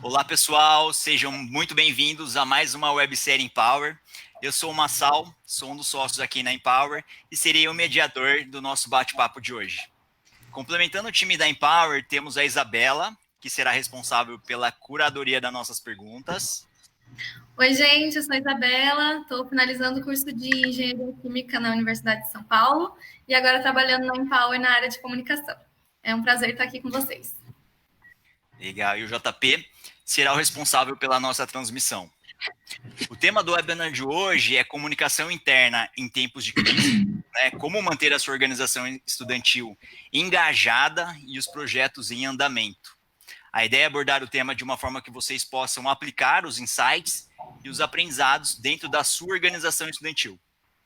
Olá, pessoal, sejam muito bem-vindos a mais uma websérie Empower. Eu sou o Massal, sou um dos sócios aqui na Empower e serei o mediador do nosso bate-papo de hoje. Complementando o time da Empower, temos a Isabela, que será responsável pela curadoria das nossas perguntas. Oi, gente, eu sou a Isabela, estou finalizando o curso de Engenharia Química na Universidade de São Paulo e agora trabalhando na Empower na área de comunicação. É um prazer estar aqui com vocês. Legal, e o JP será o responsável pela nossa transmissão. O tema do webinar de hoje é comunicação interna em tempos de crise, né? Como manter a sua organização estudantil engajada e os projetos em andamento. A ideia é abordar o tema de uma forma que vocês possam aplicar os insights e os aprendizados dentro da sua organização estudantil.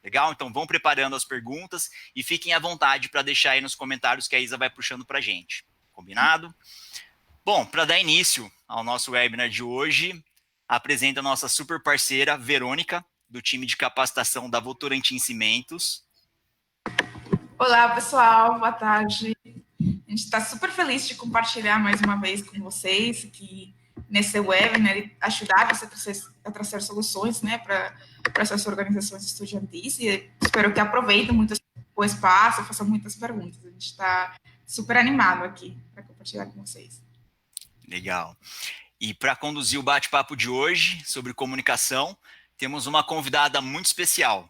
Legal? Então vão preparando as perguntas e fiquem à vontade para deixar aí nos comentários que a Isa vai puxando para a gente. Combinado? Bom, para dar início ao nosso webinar de hoje, apresento a nossa super parceira, Verônica, do time de capacitação da Votorantim Cimentos. Olá, pessoal, boa tarde. A gente está super feliz de compartilhar mais uma vez com vocês, que nesse webinar, ajudar você a trazer soluções, né, para essas organizações estudantis, e espero que aproveitem muito o espaço, façam muitas perguntas. A gente está super animado aqui para compartilhar com vocês. Legal. E para conduzir o bate-papo de hoje sobre comunicação, temos uma convidada muito especial.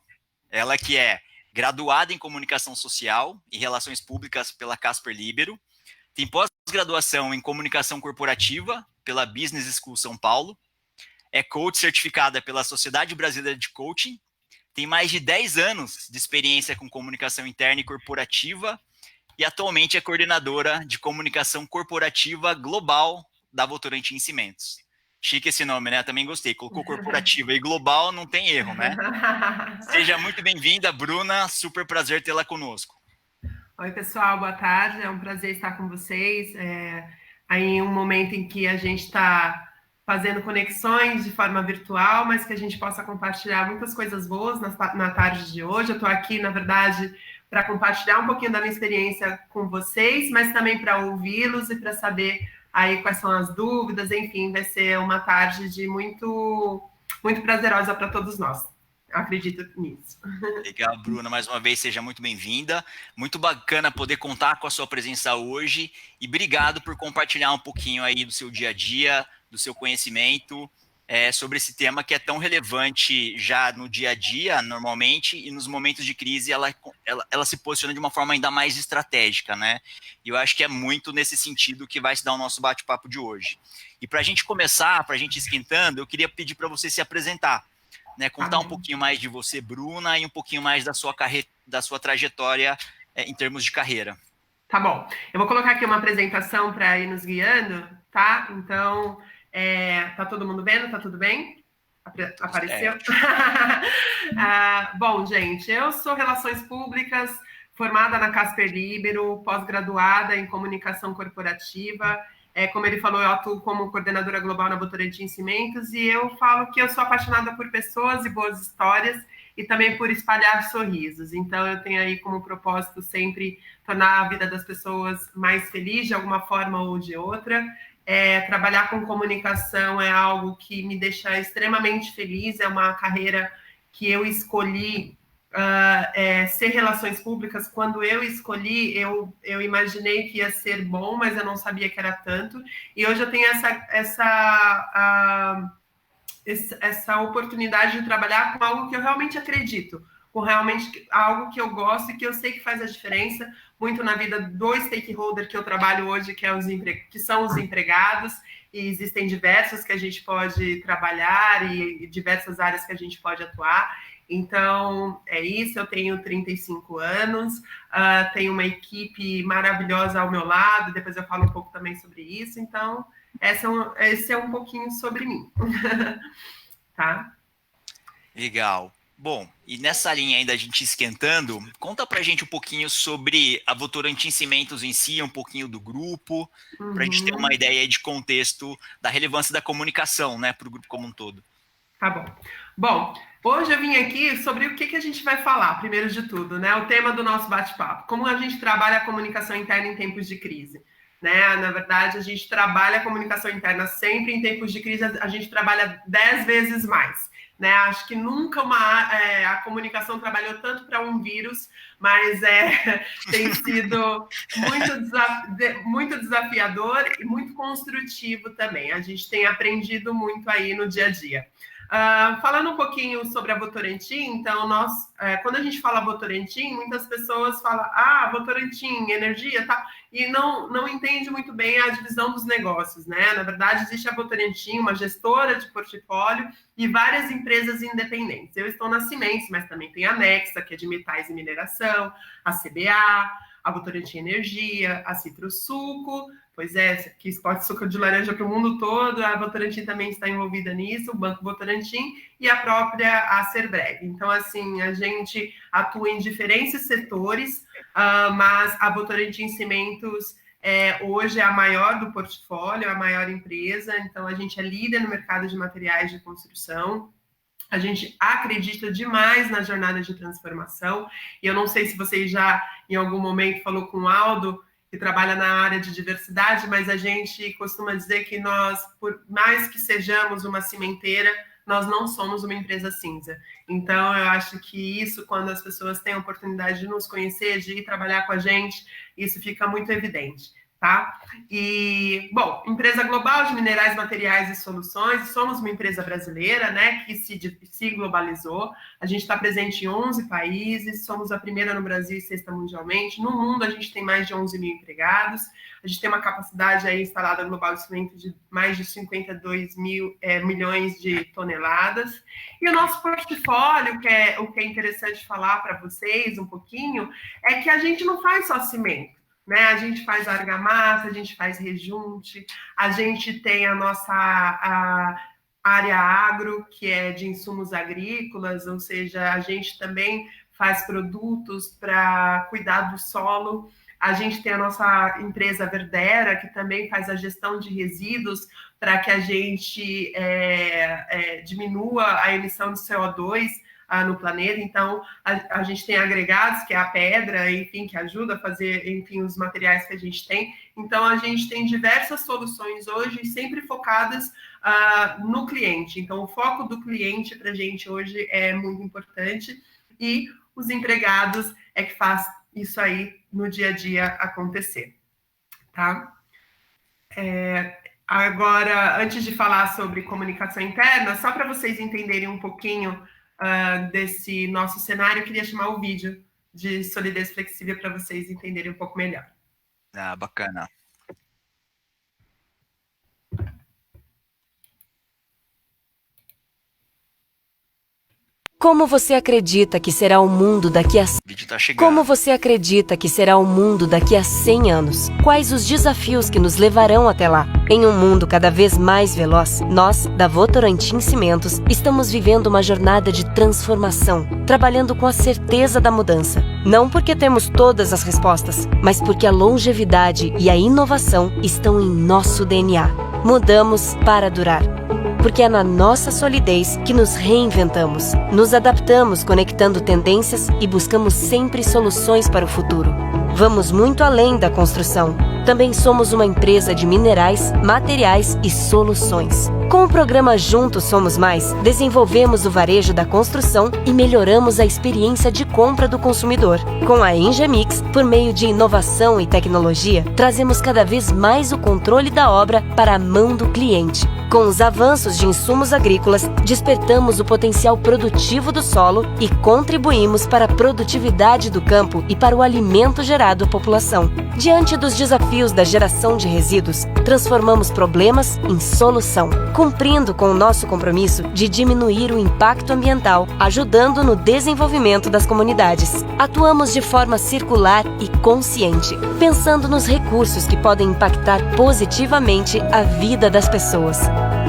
Ela que é graduada em Comunicação Social e Relações Públicas pela Casper Libero, tem pós-graduação em Comunicação Corporativa pela Business School São Paulo, é coach certificada pela Sociedade Brasileira de Coaching, tem mais de 10 anos de experiência com comunicação interna e corporativa e atualmente é coordenadora de comunicação corporativa global da Votorantim Cimentos. Chique esse nome, né? Também gostei. Colocou corporativa e global, não tem erro, né? Seja muito bem-vinda, Bruna. Super prazer tê-la conosco. Oi, pessoal. Boa tarde. É um prazer estar com vocês. Aí em um momento em que a gente está fazendo conexões de forma virtual, mas que a gente possa compartilhar muitas coisas boas na tarde de hoje. Eu estou aqui, na verdade, para compartilhar um pouquinho da minha experiência com vocês, mas também para ouvi-los e para saber aí quais são as dúvidas. Enfim, vai ser uma tarde de muito prazerosa para todos nós. Eu acredito nisso. Legal, Bruna, mais uma vez, seja muito bem-vinda. Muito bacana poder contar com a sua presença hoje e obrigado por compartilhar um pouquinho aí do seu dia a dia, do seu conhecimento sobre esse tema que é tão relevante já no dia a dia, normalmente, e nos momentos de crise ela se posiciona de uma forma ainda mais estratégica, né? E eu acho que é muito nesse sentido que vai se dar o nosso bate-papo de hoje. E para a gente começar, para a gente esquentando, eu queria pedir para você se apresentar, né? Contar um pouquinho mais de você, Bruna, e um pouquinho mais da sua trajetória em termos de carreira. Tá bom. Eu vou colocar aqui uma apresentação para ir nos guiando, tá? Então, tá todo mundo vendo? Tá tudo bem? Apareceu? Bom, gente, eu sou Relações Públicas, formada na Casper Libero, pós-graduada em Comunicação Corporativa. Como ele falou, eu atuo como coordenadora global na Votorantim Cimentos e eu falo que eu sou apaixonada por pessoas e boas histórias e também por espalhar sorrisos. Então, eu tenho aí como propósito sempre tornar a vida das pessoas mais feliz de alguma forma ou de outra. Trabalhar com comunicação é algo que me deixa extremamente feliz, é uma carreira que eu escolhi ser relações públicas. Quando eu escolhi, eu imaginei que ia ser bom, mas eu não sabia que era tanto, e hoje eu tenho essa oportunidade de trabalhar com algo que eu realmente acredito, com realmente algo que eu gosto e que eu sei que faz a diferença muito na vida do stakeholder que eu trabalho hoje, que são os empregados, e existem diversos que a gente pode trabalhar e diversas áreas que a gente pode atuar. Então, é isso, eu tenho 35 anos, tenho uma equipe maravilhosa ao meu lado, depois eu falo um pouco também sobre isso. Então, esse é um pouquinho sobre mim. Tá? Legal. Bom, e nessa linha ainda a gente esquentando, conta pra gente um pouquinho sobre a Votorantim Cimentos em si, um pouquinho do grupo, pra gente ter uma ideia de contexto da relevância da comunicação, né, para o grupo como um todo. Tá bom. Bom, hoje eu vim aqui sobre o que a gente vai falar, primeiro de tudo, né? O tema do nosso bate-papo. Como a gente trabalha a comunicação interna em tempos de crise. né? Na verdade, a gente trabalha a comunicação interna sempre em tempos de crise, a gente trabalha 10 vezes mais, né? Acho que nunca a comunicação trabalhou tanto para um vírus, mas tem sido muito desafiador e muito construtivo também. A gente tem aprendido muito aí no dia a dia. Falando um pouquinho sobre a Votorantim, então, quando a gente fala Votorantim, muitas pessoas falam, Votorantim, energia, tá? E não entende muito bem a divisão dos negócios, né? Na verdade, existe a Votorantim, uma gestora de portfólio e várias empresas independentes. Eu estou na Cimentos, mas também tem a Nexa, que é de metais e mineração, a CBA, a Votorantim Energia, a Citrosuco, pois que exporta suco de laranja para o mundo todo, a Votorantim também está envolvida nisso, o Banco Votorantim e a própria Acerbrev. Então, assim, a gente atua em diferentes setores, mas a Votorantim Cimentos hoje é a maior do portfólio, a maior empresa, então a gente é líder no mercado de materiais de construção. A gente acredita demais na jornada de transformação, e eu não sei se vocês já, em algum momento, falou com o Aldo, que trabalha na área de diversidade, mas a gente costuma dizer que nós, por mais que sejamos uma cimenteira, nós não somos uma empresa cinza. Então, eu acho que isso, quando as pessoas têm a oportunidade de nos conhecer, de ir trabalhar com a gente, isso fica muito evidente. Tá? E, bom, empresa global de minerais, materiais e soluções, somos uma empresa brasileira, né, que se globalizou, a gente está presente em 11 países, somos a primeira no Brasil e sexta mundialmente, no mundo a gente tem mais de 11 mil empregados, a gente tem uma capacidade aí instalada global de cimento de mais de 52 milhões de toneladas, e o nosso portfólio, o que é interessante falar para vocês um pouquinho, é que a gente não faz só cimento, né? A gente faz argamassa, a gente faz rejunte, a gente tem a nossa área agro, que é de insumos agrícolas, ou seja, a gente também faz produtos para cuidar do solo. A gente tem a nossa empresa Verdera, que também faz a gestão de resíduos para que a gente diminua a emissão de CO2 no planeta. Então, a gente tem agregados, que é a pedra, enfim, que ajuda a fazer, enfim, os materiais que a gente tem. Então, a gente tem diversas soluções hoje, sempre focadas no cliente. Então, o foco do cliente para a gente hoje é muito importante, e os empregados é que faz isso aí no dia a dia acontecer, tá? Agora, antes de falar sobre comunicação interna, só para vocês entenderem um pouquinho desse nosso cenário, eu queria chamar o vídeo de solidez flexível para vocês entenderem um pouco melhor. Bacana. Como você acredita que será o mundo daqui a... O vídeo tá chegando. Como você acredita que será o mundo daqui a 100 anos? Quais os desafios que nos levarão até lá? Em um mundo cada vez mais veloz, nós, da Votorantim Cimentos, estamos vivendo uma jornada de transformação, trabalhando com a certeza da mudança. Não porque temos todas as respostas, mas porque a longevidade e a inovação estão em nosso DNA. Mudamos para durar. Porque é na nossa solidez que nos reinventamos, nos adaptamos conectando tendências e buscamos sempre soluções para o futuro. Vamos muito além da construção. Também somos uma empresa de minerais, materiais e soluções. Com o programa Juntos Somos Mais, desenvolvemos o varejo da construção e melhoramos a experiência de compra do consumidor. Com a Engemix, por meio de inovação e tecnologia, trazemos cada vez mais o controle da obra para a mão do cliente. Com os avanços de insumos agrícolas, despertamos o potencial produtivo do solo e contribuímos para a produtividade do campo e para o alimento gerado à população. Diante dos desafios da geração de resíduos, transformamos problemas em solução, cumprindo com o nosso compromisso de diminuir o impacto ambiental, ajudando no desenvolvimento das comunidades. Atuamos de forma circular e consciente, pensando nos recursos que podem impactar positivamente a vida das pessoas.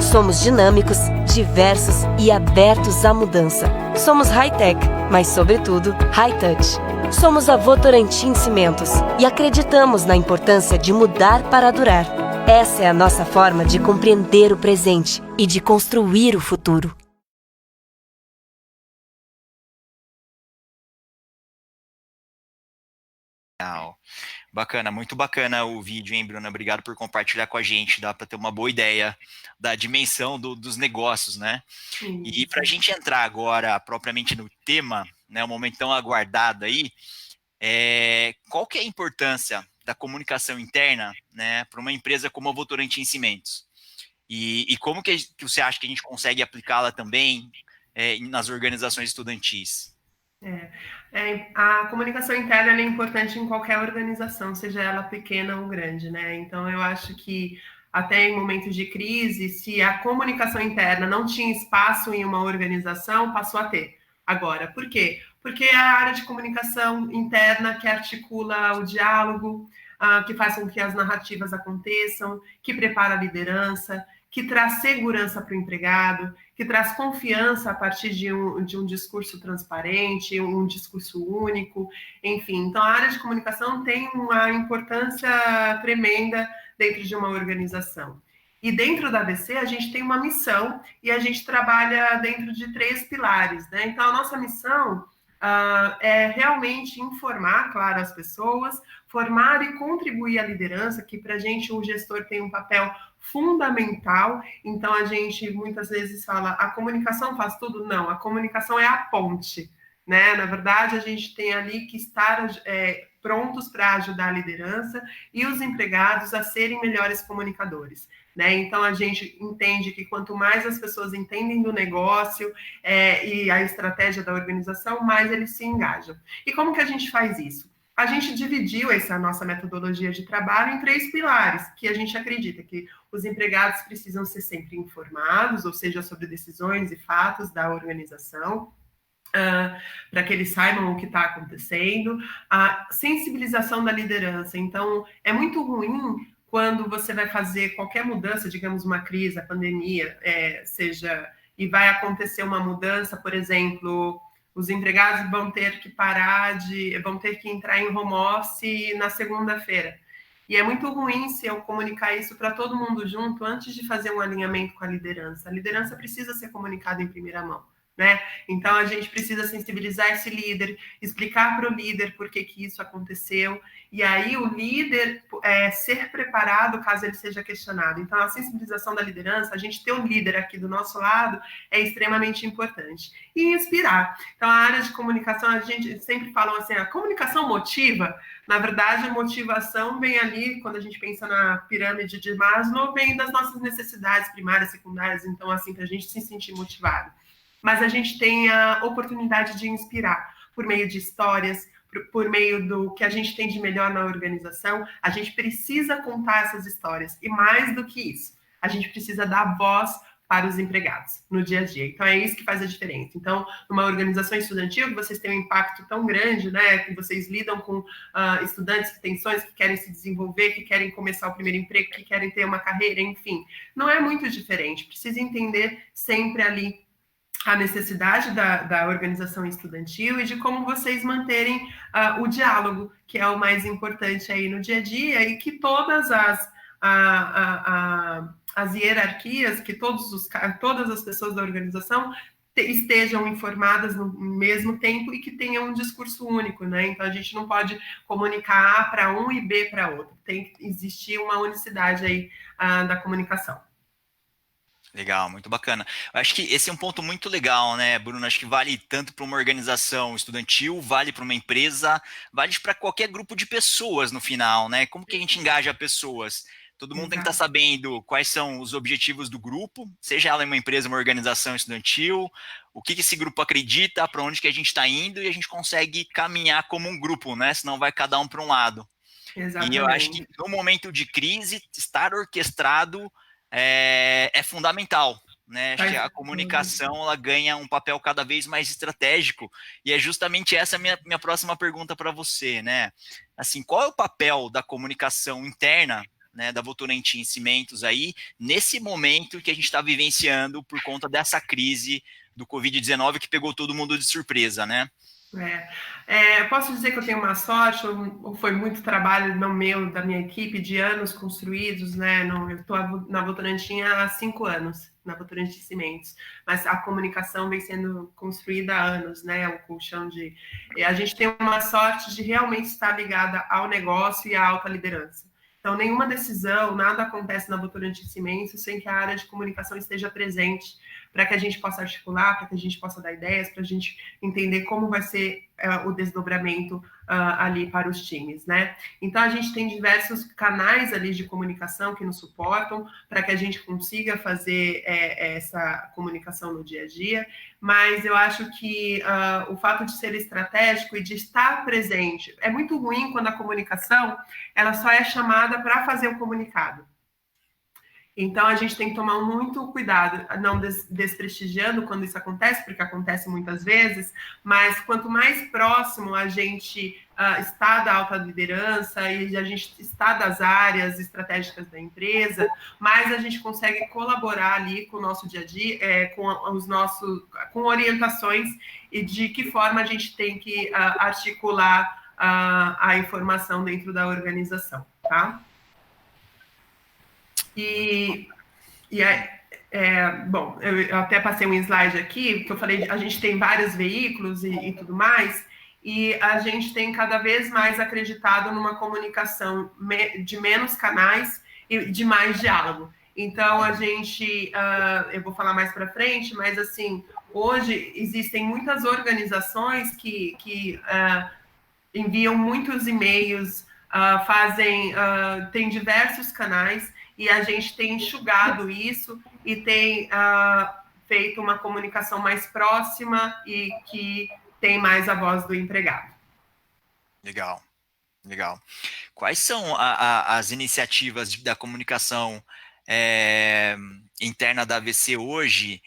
Somos dinâmicos, diversos e abertos à mudança. Somos high-tech, mas, sobretudo, high-touch. Somos a Votorantim Cimentos e acreditamos na importância de mudar para durar. Essa é a nossa forma de compreender o presente e de construir o futuro. Bacana, muito bacana o vídeo, hein, Bruna? Obrigado por compartilhar com a gente. Dá para ter uma boa ideia da dimensão dos negócios, né? E para a gente entrar agora propriamente no tema, né, o momento tão aguardado aí, qual que é a importância da comunicação interna, né, para uma empresa como a Votorantim Cimentos? E como que você acha que a gente consegue aplicá-la também nas organizações estudantis? A comunicação interna é importante em qualquer organização, seja ela pequena ou grande, né? Então, eu acho que até em momentos de crise, se a comunicação interna não tinha espaço em uma organização, passou a ter. Agora, por quê? Porque é a área de comunicação interna que articula o diálogo, que faz com que as narrativas aconteçam, que prepara a liderança, que traz segurança para o empregado, que traz confiança a partir de um discurso transparente, um discurso único, enfim. Então, a área de comunicação tem uma importância tremenda dentro de uma organização. E dentro da ABC, a gente tem uma missão e a gente trabalha dentro de 3 pilares, né? Então, a nossa missão é realmente informar, claro, as pessoas, formar e contribuir à liderança, que para a gente o gestor tem um papel fundamental. Então, a gente muitas vezes fala, a comunicação faz tudo? Não, a comunicação é a ponte, né? Na verdade, a gente tem ali que estar prontos para ajudar a liderança e os empregados a serem melhores comunicadores, né? Então, a gente entende que quanto mais as pessoas entendem do negócio e a estratégia da organização, mais eles se engajam. E como que a gente faz isso? A gente dividiu essa nossa metodologia de trabalho em 3 pilares, que a gente acredita que os empregados precisam ser sempre informados, ou seja, sobre decisões e fatos da organização, para que eles saibam o que está acontecendo, a sensibilização da liderança. Então, é muito ruim quando você vai fazer qualquer mudança, digamos uma crise, a pandemia, e vai acontecer uma mudança, por exemplo, os empregados vão ter que vão ter que entrar em home office na segunda-feira. E é muito ruim se eu comunicar isso para todo mundo junto antes de fazer um alinhamento com a liderança. A liderança precisa ser comunicada em primeira mão, né? Então, a gente precisa sensibilizar esse líder, explicar para o líder por que isso aconteceu, e aí o líder ser preparado caso ele seja questionado. Então, a sensibilização da liderança, a gente ter um líder aqui do nosso lado é extremamente importante. E inspirar. Então, a área de comunicação, a gente sempre fala assim, a comunicação motiva. Na verdade, a motivação vem ali, quando a gente pensa na pirâmide de Maslow, vem das nossas necessidades primárias, secundárias, então, assim, para a gente se sentir motivado. Mas a gente tem a oportunidade de inspirar por meio de histórias, por meio do que a gente tem de melhor na organização. A gente precisa contar essas histórias. E mais do que isso, a gente precisa dar voz para os empregados no dia a dia. Então, é isso que faz a diferença. Então, numa organização estudantil, que vocês têm um impacto tão grande, né, que vocês lidam com estudantes que têm sonhos, que querem se desenvolver, que querem começar o primeiro emprego, que querem ter uma carreira, enfim. Não é muito diferente. Precisa entender sempre ali a necessidade da organização estudantil e de como vocês manterem o diálogo, que é o mais importante aí no dia a dia, e que todas as hierarquias, que todas as pessoas da organização estejam informadas no mesmo tempo e que tenham um discurso único, né? Então, a gente não pode comunicar A para um e B para outro. Tem que existir uma unicidade aí da comunicação. Legal, muito bacana. Eu acho que esse é um ponto muito legal, né, Bruno? Acho que vale tanto para uma organização estudantil, vale para uma empresa, vale para qualquer grupo de pessoas no final, né? Como que a gente engaja pessoas? Todo mundo tem que estar sabendo quais são os objetivos do grupo, seja ela uma empresa, uma organização estudantil, o que esse grupo acredita, para onde que a gente está indo, e a gente consegue caminhar como um grupo, né? Senão vai cada um para um lado. Exatamente. E eu acho que no momento de crise, estar orquestrado é fundamental, né? Acho que a comunicação ela ganha um papel cada vez mais estratégico, e é justamente essa minha próxima pergunta para você, né? Assim, qual é o papel da comunicação interna, né, da Votorantim Cimentos aí, nesse momento que a gente está vivenciando por conta dessa crise do Covid-19 que pegou todo mundo de surpresa, né? Posso dizer que eu tenho uma sorte, ou foi muito trabalho da minha equipe, de anos construídos, né? Eu estou na Votorantim há 5 anos. na Votorantim Cimentos, mas a comunicação vem sendo construída há anos, né? O colchão de... A gente tem uma sorte de realmente estar ligada ao negócio e à alta liderança. Então, nenhuma decisão, nada acontece na Votorantim Cimentos sem que a área de comunicação esteja presente, para que a gente possa articular, para que a gente possa dar ideias, para a gente entender como vai ser o desdobramento ali para os times, né? Então, a gente tem diversos canais ali de comunicação que nos suportam para que a gente consiga fazer essa comunicação no dia a dia, mas eu acho que o fato de ser estratégico e de estar presente é muito ruim quando a comunicação ela só é chamada para fazer o comunicado. Então, a gente tem que tomar muito cuidado, não desprestigiando quando isso acontece, porque acontece muitas vezes, mas quanto mais próximo a gente está da alta liderança e a gente está das áreas estratégicas da empresa, mais a gente consegue colaborar ali com o nosso dia a dia, com orientações e de que forma a gente tem que articular a informação dentro da organização, tá? Bom, eu até passei um slide aqui, que eu falei, a gente tem vários veículos e tudo mais, e a gente tem cada vez mais acreditado numa comunicação de menos canais e de mais diálogo. Então, a gente, eu vou falar mais para frente, mas assim, hoje existem muitas organizações que enviam muitos e-mails, tem diversos canais, e a gente tem enxugado isso e tem feito uma comunicação mais próxima e que tem mais a voz do empregado. Legal, legal. Quais são as iniciativas da comunicação interna da AVC hoje,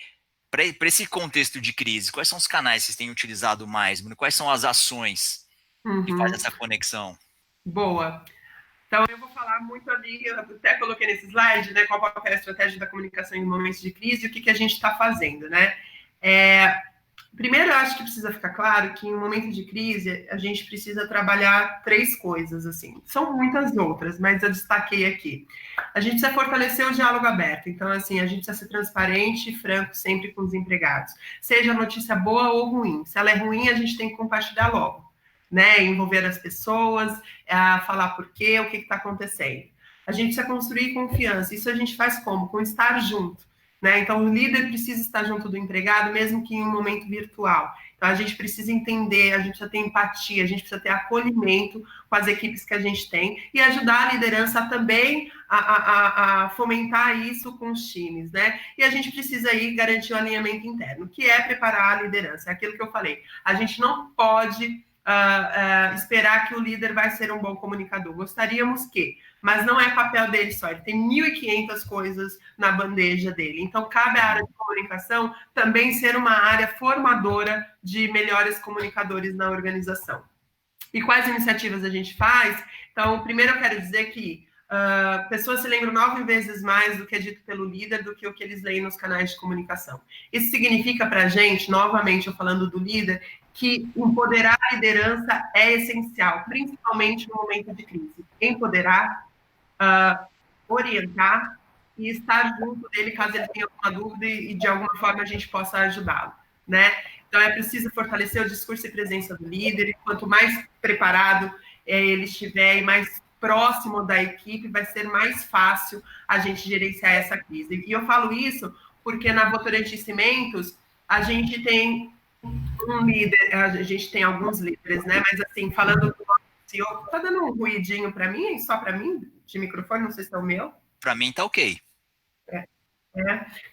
para esse contexto de crise? Quais são os canais que vocês têm utilizado mais, Bruno? Quais são as ações que fazem essa conexão? Boa. Então, eu vou falar muito ali, eu até coloquei nesse slide, né, qual é a estratégia da comunicação em momentos de crise e o que a gente está fazendo, né? Primeiro, eu acho que precisa ficar claro que em um momento de crise, a gente precisa trabalhar 3 coisas, assim. São muitas outras, mas eu destaquei aqui. A gente precisa fortalecer o diálogo aberto. Então, assim, a gente precisa ser transparente e franco sempre com os empregados. Seja notícia boa ou ruim. Se ela é ruim, a gente tem que compartilhar logo, né, envolver as pessoas, falar por quê, o que está acontecendo. A gente precisa construir confiança. Isso a gente faz como? Com estar junto, né? Então, o líder precisa estar junto do empregado, mesmo que em um momento virtual. Então, a gente precisa entender, a gente precisa ter empatia, a gente precisa ter acolhimento com as equipes que a gente tem e ajudar a liderança também a fomentar isso com os times, né? E a gente precisa aí garantir o alinhamento interno, que é preparar a liderança. É aquilo que eu falei. A gente não pode esperar que o líder vai ser um bom comunicador. Gostaríamos que, mas não é papel dele só. Ele tem 1.500 coisas na bandeja dele. Então, cabe à área de comunicação também ser uma área formadora de melhores comunicadores na organização. E quais iniciativas a gente faz? Então, primeiro eu quero dizer que pessoas se lembram 9 vezes mais do que é dito pelo líder do que o que eles leem nos canais de comunicação. Isso significa para a gente, novamente eu falando do líder, que empoderar a liderança é essencial, principalmente no momento de crise. Empoderar, orientar e estar junto dele caso ele tenha alguma dúvida e de alguma forma a gente possa ajudá-lo, né? Então é preciso fortalecer o discurso e presença do líder, e quanto mais preparado ele estiver e mais próximo da equipe, vai ser mais fácil a gente gerenciar essa crise. E eu falo isso porque na Votorantim Cimentos a gente tem um líder, a gente tem alguns líderes, né? Mas assim, falando do nosso CEO, tá dando um ruidinho para mim, só para mim, de microfone, não sei se é o meu. Para mim tá ok.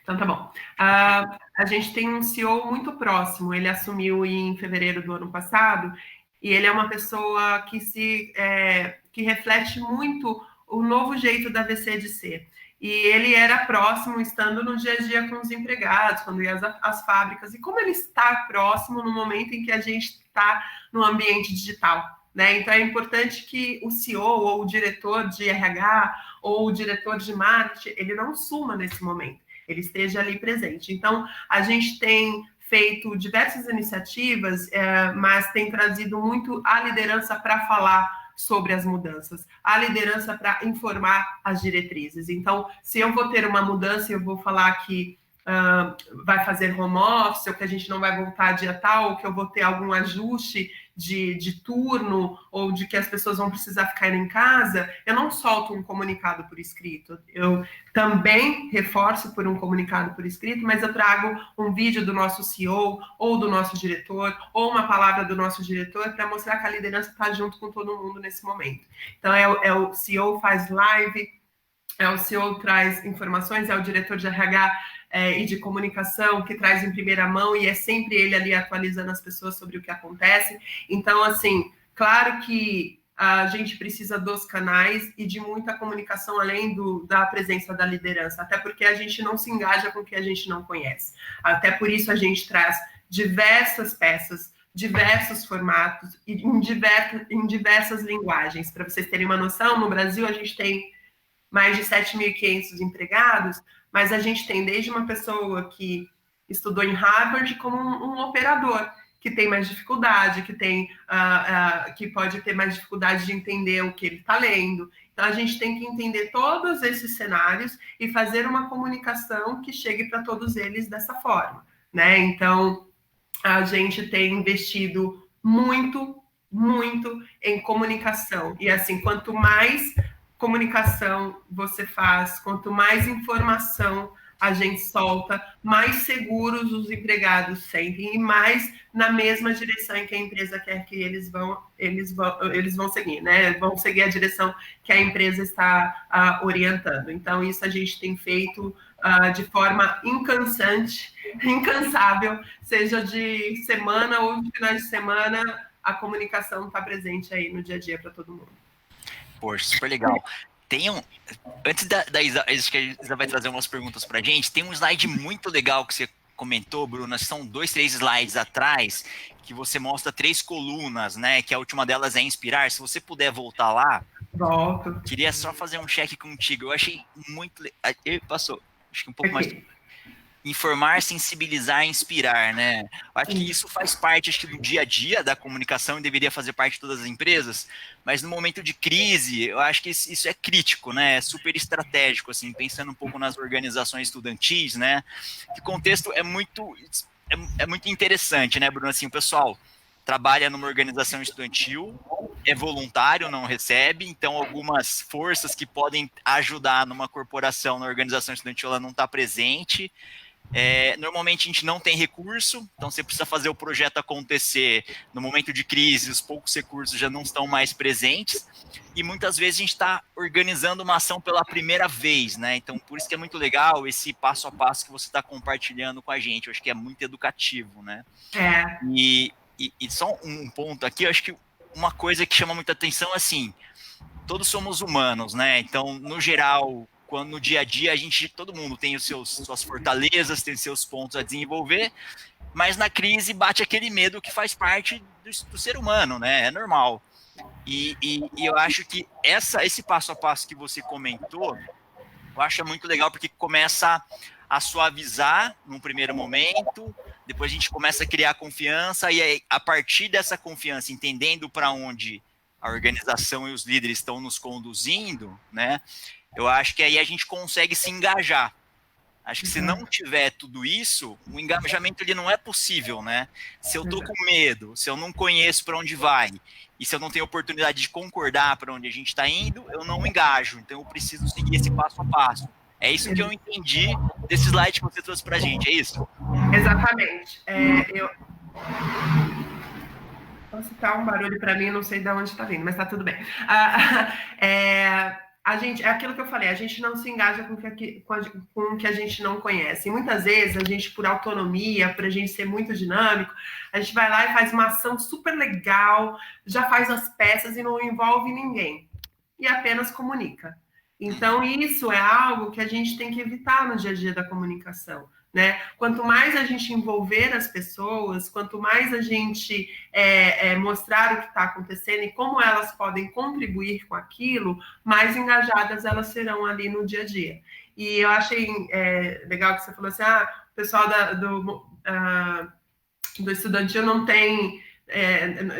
Então tá bom. A gente tem um CEO muito próximo, ele assumiu em fevereiro do ano passado, e ele é uma pessoa que reflete muito o novo jeito da AVC de ser. E ele era próximo, estando no dia a dia com os empregados, quando ia às fábricas. E como ele está próximo no momento em que a gente está no ambiente digital, né? Então, é importante que o CEO ou o diretor de RH ou o diretor de marketing, ele não suma nesse momento, ele esteja ali presente. Então, a gente tem feito diversas iniciativas, mas tem trazido muito a liderança para falar sobre as mudanças, a liderança para informar as diretrizes. Então, se eu vou ter uma mudança, eu vou falar que vai fazer home office, ou que a gente não vai voltar dia tal, ou que eu vou ter algum ajuste de turno, ou de que as pessoas vão precisar ficar em casa, eu não solto um comunicado por escrito. Eu também reforço por um comunicado por escrito, mas eu trago um vídeo do nosso CEO, ou do nosso diretor, ou uma palavra do nosso diretor, para mostrar que a liderança está junto com todo mundo nesse momento. Então, o CEO faz live, o CEO traz informações, é o diretor de RH e de comunicação que traz em primeira mão, e é sempre ele ali atualizando as pessoas sobre o que acontece. Então, assim, claro que a gente precisa dos canais e de muita comunicação além da presença da liderança, até porque a gente não se engaja com o que a gente não conhece. Até por isso a gente traz diversas peças, diversos formatos e em diversas linguagens. Para vocês terem uma noção, no Brasil a gente tem mais de 7.500 empregados, mas a gente tem desde uma pessoa que estudou em Harvard como um operador, que tem mais dificuldade, que pode ter mais dificuldade de entender o que ele está lendo. Então, a gente tem que entender todos esses cenários e fazer uma comunicação que chegue para todos eles dessa forma, né? Então, a gente tem investido muito, muito em comunicação. E, assim, quanto mais comunicação você faz, quanto mais informação a gente solta, mais seguros os empregados sentem e mais na mesma direção em que a empresa quer que eles vão seguir, né? Vão seguir a direção que a empresa está orientando. Então, isso a gente tem feito de forma incansável, seja de semana ou de final de semana, a comunicação está presente aí no dia a dia para todo mundo. Poxa, super legal. Antes da Isa, acho que a Isa vai trazer umas perguntas pra gente, tem um slide muito legal que você comentou, Bruna, são 2, 3 slides atrás, que você mostra 3 colunas, né, que a última delas é inspirar. Se você puder voltar lá, volto. Queria só fazer um check contigo, eu achei muito... Passou, acho que um pouco mais... Informar, sensibilizar, inspirar, né? Eu acho que isso faz parte, acho que, do dia a dia da comunicação e deveria fazer parte de todas as empresas, mas no momento de crise, eu acho que isso é crítico, né? É super estratégico, assim, pensando um pouco nas organizações estudantis, né? Que o contexto é muito interessante, né, Bruno? Assim, o pessoal trabalha numa organização estudantil, é voluntário, não recebe, então algumas forças que podem ajudar numa corporação, na organização estudantil, ela não está presente. Normalmente a gente não tem recurso, então você precisa fazer o projeto acontecer. No momento de crise, os poucos recursos já não estão mais presentes, e muitas vezes a gente está organizando uma ação pela primeira vez, né? Então, por isso que é muito legal esse passo a passo que você está compartilhando com a gente. Eu acho que é muito educativo, né? E só um ponto aqui, eu acho que uma coisa que chama muita atenção, assim, todos somos humanos, né? Então, no geral, quando no dia a dia todo mundo tem suas fortalezas, tem seus pontos a desenvolver, mas na crise bate aquele medo que faz parte do ser humano, né? É normal. E eu acho que esse passo a passo que você comentou, eu acho muito legal, porque começa a suavizar num primeiro momento, depois a gente começa a criar confiança, e aí, a partir dessa confiança, entendendo para onde a organização e os líderes estão nos conduzindo, né? Eu acho que aí a gente consegue se engajar. Acho que se não tiver tudo isso, o engajamento ele não é possível, né? Se eu tô com medo, se eu não conheço para onde vai, e se eu não tenho oportunidade de concordar para onde a gente está indo, eu não engajo. Então eu preciso seguir esse passo a passo. É isso que eu entendi desse slide que você trouxe para a gente, é isso? Exatamente. Posso citar um barulho para mim, não sei de onde está vindo, mas está tudo bem. A gente, é aquilo que eu falei, a gente não se engaja com o que a gente não conhece. E muitas vezes, a gente, por autonomia, por a gente ser muito dinâmico, a gente vai lá e faz uma ação super legal, já faz as peças e não envolve ninguém. E apenas comunica. Então, isso é algo que a gente tem que evitar no dia a dia da comunicação, né? Quanto mais a gente envolver as pessoas, quanto mais a gente mostrar o que está acontecendo e como elas podem contribuir com aquilo, mais engajadas elas serão ali no dia a dia. E eu achei legal que você falou assim, o pessoal do estudantil não tem,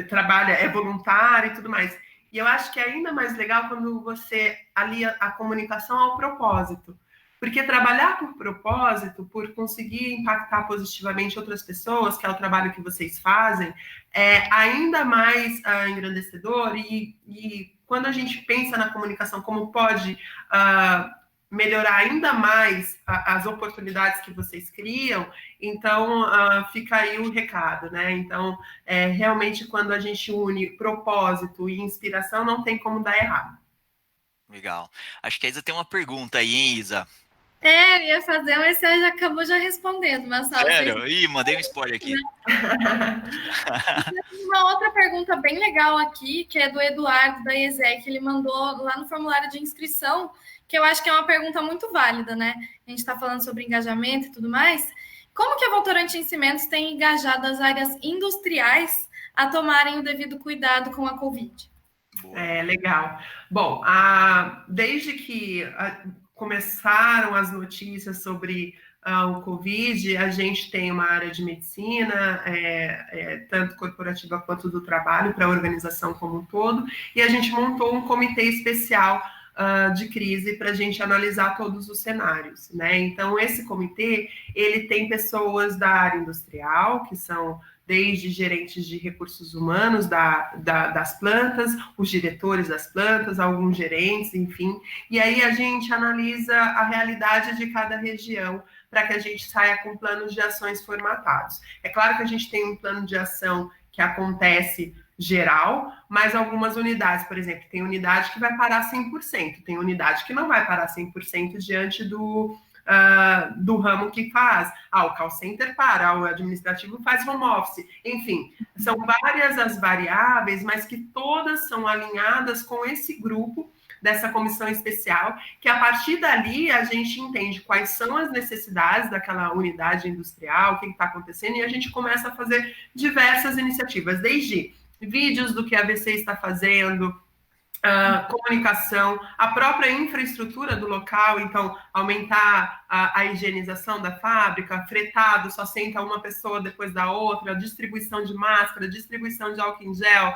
trabalha, é voluntário e tudo mais. E eu acho que é ainda mais legal quando você alia a comunicação ao propósito. Porque trabalhar por propósito, por conseguir impactar positivamente outras pessoas, que é o trabalho que vocês fazem, é ainda mais engrandecedor e quando a gente pensa na comunicação como pode melhorar ainda mais as oportunidades que vocês criam, então fica aí o recado, né? Então, realmente, quando a gente une propósito e inspiração, não tem como dar errado. Legal. Acho que a Isa tem uma pergunta aí, hein, Isa? Eu ia fazer, mas você já acabou já respondendo, mas sério? Ih, mandei um spoiler aqui. Uma outra pergunta bem legal aqui, que é do Eduardo, da ESEC, que ele mandou lá no formulário de inscrição, que eu acho que é uma pergunta muito válida, né? A gente está falando sobre engajamento e tudo mais. Como que a Votorantim Cimentos tem engajado as áreas industriais a tomarem o devido cuidado com a Covid? Legal. Bom, desde que começaram as notícias sobre o Covid, a gente tem uma área de medicina, tanto corporativa quanto do trabalho, para a organização como um todo, e a gente montou um comitê especial de crise para a gente analisar todos os cenários, né? Então, esse comitê, ele tem pessoas da área industrial, que são desde gerentes de recursos humanos das plantas, os diretores das plantas, alguns gerentes, enfim. E aí a gente analisa a realidade de cada região para que a gente saia com planos de ações formatados. É claro que a gente tem um plano de ação que acontece geral, mas algumas unidades, por exemplo, tem unidade que vai parar 100%, tem unidade que não vai parar 100% diante do ramo que faz. O call center para, o administrativo faz home office, enfim, são várias as variáveis, mas que todas são alinhadas com esse grupo dessa comissão especial, que a partir dali a gente entende quais são as necessidades daquela unidade industrial, o que está acontecendo, e a gente começa a fazer diversas iniciativas, desde vídeos do que a AVC está fazendo, comunicação, a própria infraestrutura do local, então aumentar a higienização da fábrica, fretado, só senta uma pessoa depois da outra, distribuição de máscara, distribuição de álcool em gel,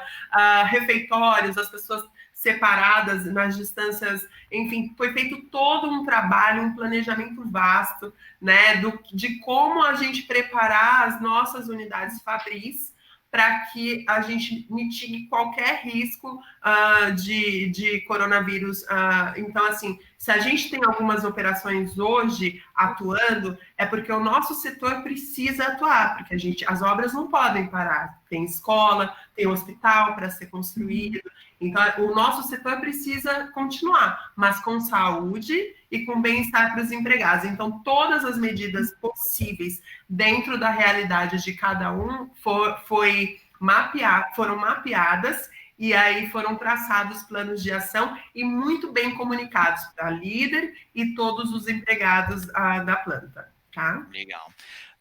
refeitórios, as pessoas separadas nas distâncias, enfim, foi feito todo um trabalho, um planejamento vasto, né, de como a gente preparar as nossas unidades fabris para que a gente mitigue qualquer risco de coronavírus. Então, assim, se a gente tem algumas operações hoje atuando, é porque o nosso setor precisa atuar, porque as obras não podem parar. Tem escola, tem hospital para ser construído. Então, o nosso setor precisa continuar, mas com saúde e com bem-estar para os empregados. Então, todas as medidas possíveis dentro da realidade de cada um foram mapeadas e aí foram traçados planos de ação e muito bem comunicados para a líder e todos os empregados da planta. Tá? Legal.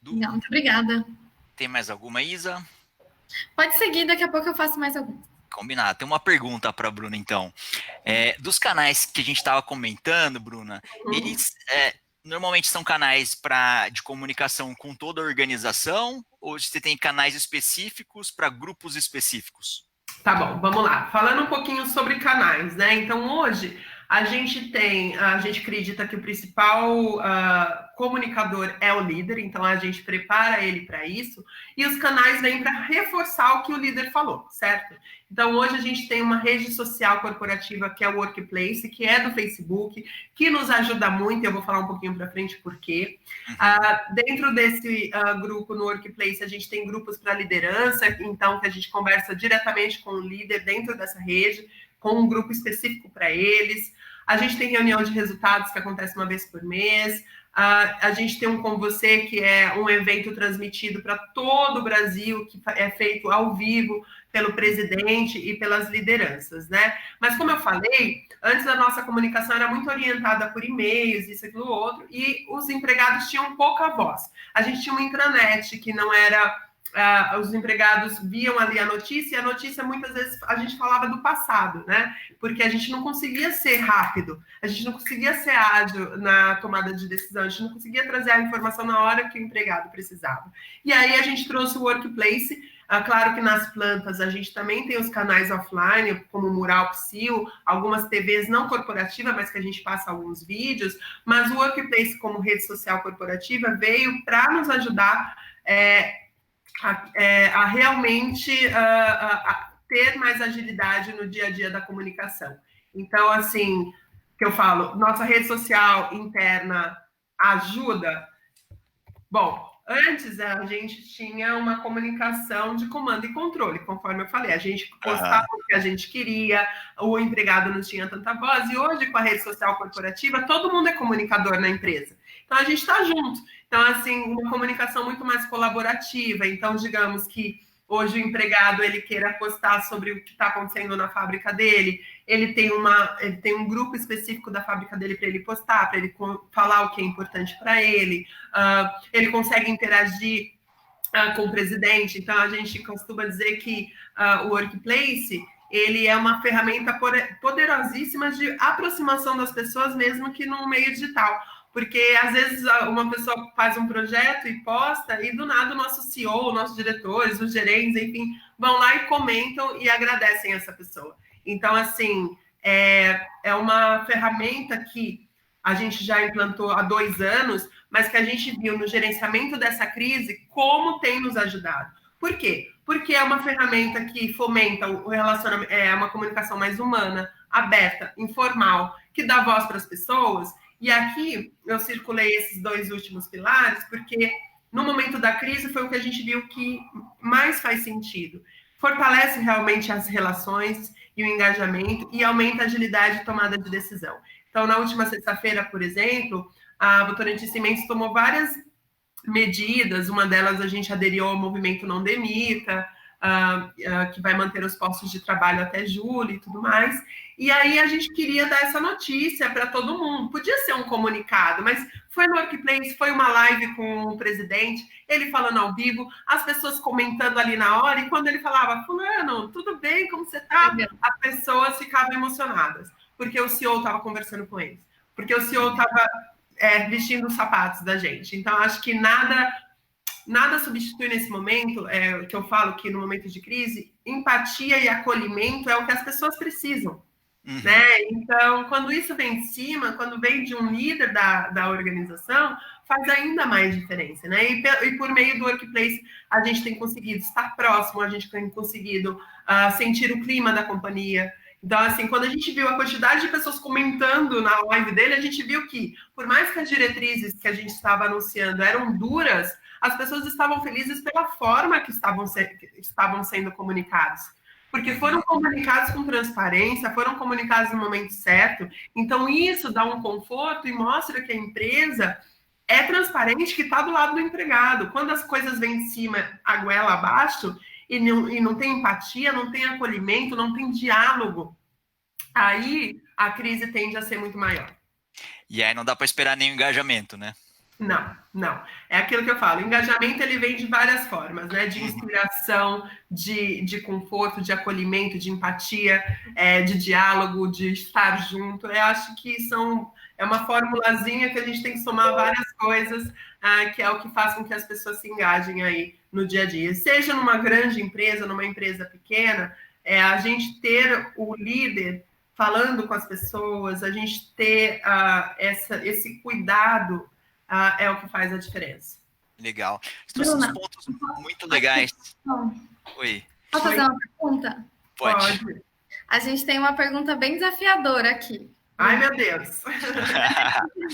Muito obrigada. Tem mais alguma, Isa? Pode seguir, daqui a pouco eu faço mais alguma. Combinado. Tem uma pergunta para a Bruna, então. Dos canais que a gente estava comentando, Bruna, eles normalmente são canais de comunicação com toda a organização ou você tem canais específicos para grupos específicos? Tá bom, vamos lá. Falando um pouquinho sobre canais, né? Então, hoje, a gente acredita que o principal comunicador é o líder, então a gente prepara ele para isso, e os canais vêm para reforçar o que o líder falou, certo? Então, hoje a gente tem uma rede social corporativa que é o Workplace, que é do Facebook, que nos ajuda muito, e eu vou falar um pouquinho para frente por quê. Dentro desse grupo no Workplace, a gente tem grupos para liderança, então que a gente conversa diretamente com o líder dentro dessa rede, com um grupo específico para eles. A gente tem reunião de resultados que acontece uma vez por mês. A gente tem um Com Você, que é um evento transmitido para todo o Brasil, que é feito ao vivo pelo presidente e pelas lideranças, né? Mas, como eu falei, antes a nossa comunicação era muito orientada por e-mails, isso, aquilo, outro, e os empregados tinham pouca voz. A gente tinha uma intranet que não era os empregados viam ali a notícia, e a notícia muitas vezes a gente falava do passado, né? Porque a gente não conseguia ser rápido, a gente não conseguia ser ágil na tomada de decisão, a gente não conseguia trazer a informação na hora que o empregado precisava. E aí a gente trouxe o Workplace. Claro que nas plantas a gente também tem os canais offline, como o Mural Psil, algumas TVs não corporativas, mas que a gente passa alguns vídeos, mas o Workplace como rede social corporativa veio para nos ajudar a realmente ter mais agilidade no dia a dia da comunicação. Então, assim, que eu falo, nossa rede social interna ajuda? Bom, antes a gente tinha uma comunicação de comando e controle, conforme eu falei, a gente postava o que a gente queria, o empregado não tinha tanta voz, e hoje com a rede social corporativa, todo mundo é comunicador na empresa. Então, a gente está junto. Então, assim, uma comunicação muito mais colaborativa. Então, digamos que hoje o empregado ele queira postar sobre o que está acontecendo na fábrica dele, ele tem um grupo específico da fábrica dele para ele postar, para ele falar o que é importante para ele, ele consegue interagir com o presidente. Então, a gente costuma dizer que o Workplace ele é uma ferramenta poderosíssima de aproximação das pessoas, mesmo que no meio digital. Porque, às vezes, uma pessoa faz um projeto e posta, e do nada o nosso CEO, nossos diretores, os gerentes, enfim, vão lá e comentam e agradecem essa pessoa. Então, assim, é uma ferramenta que a gente já implantou há 2 anos, mas que a gente viu no gerenciamento dessa crise como tem nos ajudado. Por quê? Porque é uma ferramenta que fomenta o relacionamento, uma comunicação mais humana, aberta, informal, que dá voz para as pessoas. E aqui eu circulei esses 2 últimos pilares, porque no momento da crise foi o que a gente viu que mais faz sentido. Fortalece realmente as relações e o engajamento e aumenta a agilidade de tomada de decisão. Então, na última sexta-feira, por exemplo, a Votorantim Cimentos tomou várias medidas, uma delas a gente aderiu ao movimento Não Demita, que vai manter os postos de trabalho até julho e tudo mais. E aí a gente queria dar essa notícia para todo mundo. Podia ser um comunicado, mas foi no Workplace, foi uma live com o presidente, ele falando ao vivo, as pessoas comentando ali na hora, e quando ele falava, fulano, tudo bem, como você tá? As pessoas ficavam emocionadas, porque o CEO estava conversando com eles, porque o CEO estava vestindo os sapatos da gente. Então, acho que nada substitui nesse momento, que eu falo que no momento de crise, empatia e acolhimento é o que as pessoas precisam. Né? Então, quando isso vem de cima, quando vem de um líder da organização, faz ainda mais diferença, né? E por meio do Workplace, a gente tem conseguido estar próximo, a gente tem conseguido sentir o clima da companhia. Então, assim, quando a gente viu a quantidade de pessoas comentando na live dele, a gente viu que, por mais que as diretrizes que a gente estava anunciando eram duras, as pessoas estavam felizes pela forma que estavam sendo comunicados. Porque foram comunicados com transparência, foram comunicados no momento certo. Então, isso dá um conforto e mostra que a empresa é transparente, que está do lado do empregado. Quando as coisas vêm de cima, a goela abaixo, e não tem empatia, não tem acolhimento, não tem diálogo, aí a crise tende a ser muito maior. E aí não dá para esperar nenhum engajamento, né? Não. É aquilo que eu falo. O engajamento, ele vem de várias formas, né? De inspiração, de conforto, de acolhimento, de empatia, de diálogo, de estar junto. Eu acho que é uma formulazinha que a gente tem que somar várias coisas, que é o que faz com que as pessoas se engajem aí no dia a dia. Seja numa grande empresa, numa empresa pequena, a gente ter o líder falando com as pessoas, a gente ter esse cuidado, é o que faz a diferença. Legal. Estou são pontos muito legais. Oi. Posso fazer uma pergunta? Pode. A gente tem uma pergunta bem desafiadora aqui. Ai, meu Deus.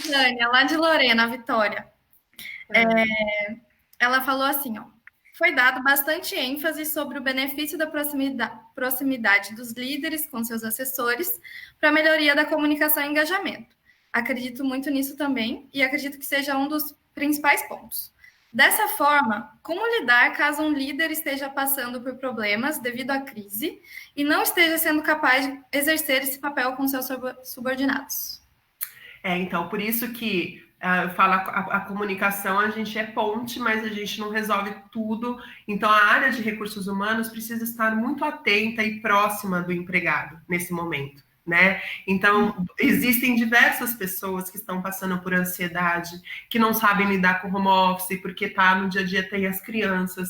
Jânia, lá de Lorena, Vitória. Ela falou assim, ó. Foi dado bastante ênfase sobre o benefício da proximidade dos líderes com seus assessores para a melhoria da comunicação e engajamento. Acredito muito nisso também e acredito que seja um dos principais pontos. Dessa forma, como lidar caso um líder esteja passando por problemas devido à crise e não esteja sendo capaz de exercer esse papel com seus subordinados? Então, por isso que Eu falo, a comunicação, a gente é ponte, mas a gente não resolve tudo. Então, a área de recursos humanos precisa estar muito atenta e próxima do empregado nesse momento, né? Então, existem diversas pessoas que estão passando por ansiedade, que não sabem lidar com home office, porque tá no dia a dia tem as crianças,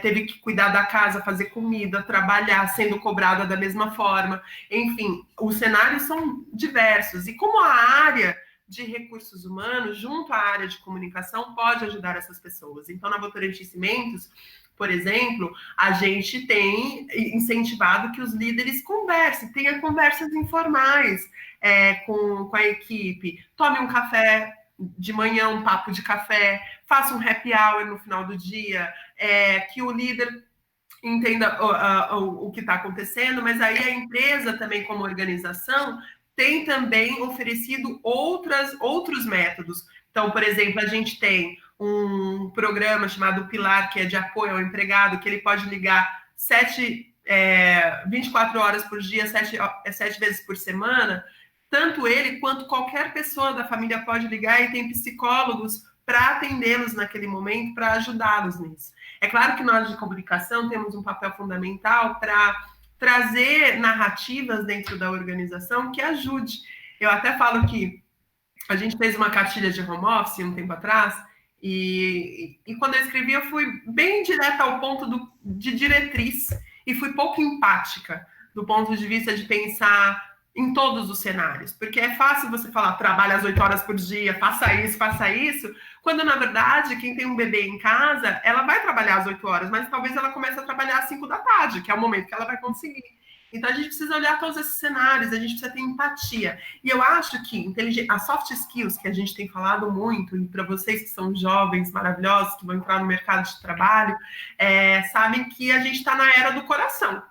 teve que cuidar da casa, fazer comida, trabalhar, sendo cobrada da mesma forma. Enfim, os cenários são diversos. E como a área de recursos humanos, junto à área de comunicação, pode ajudar essas pessoas. Então, na Votorantim Cimentos, por exemplo, a gente tem incentivado que os líderes conversem, tenha conversas informais com a equipe, tome um café de manhã, um papo de café, faça um happy hour no final do dia, que o líder entenda o que está acontecendo, mas aí a empresa também, como organização, tem também oferecido outros métodos. Então, por exemplo, a gente tem um programa chamado Pilar, que é de apoio ao empregado, que ele pode ligar 24 horas por dia, 7 vezes por semana. Tanto ele quanto qualquer pessoa da família pode ligar e tem psicólogos para atendê-los naquele momento, para ajudá-los nisso. É claro que nós de comunicação temos um papel fundamental para trazer narrativas dentro da organização que ajude. Eu até falo que a gente fez uma cartilha de home office um tempo atrás, e quando eu escrevi, eu fui bem direta ao ponto de diretriz, e fui pouco empática, do ponto de vista de pensar em todos os cenários, porque é fácil você falar, trabalha às 8 horas por dia, faça isso, quando, na verdade, quem tem um bebê em casa, ela vai trabalhar às 8 horas, mas talvez ela comece a trabalhar às 5 da tarde, que é o momento que ela vai conseguir. Então, a gente precisa olhar todos esses cenários, a gente precisa ter empatia. E eu acho que as soft skills, que a gente tem falado muito, e para vocês que são jovens, maravilhosos, que vão entrar no mercado de trabalho, sabem que a gente está na era do coração.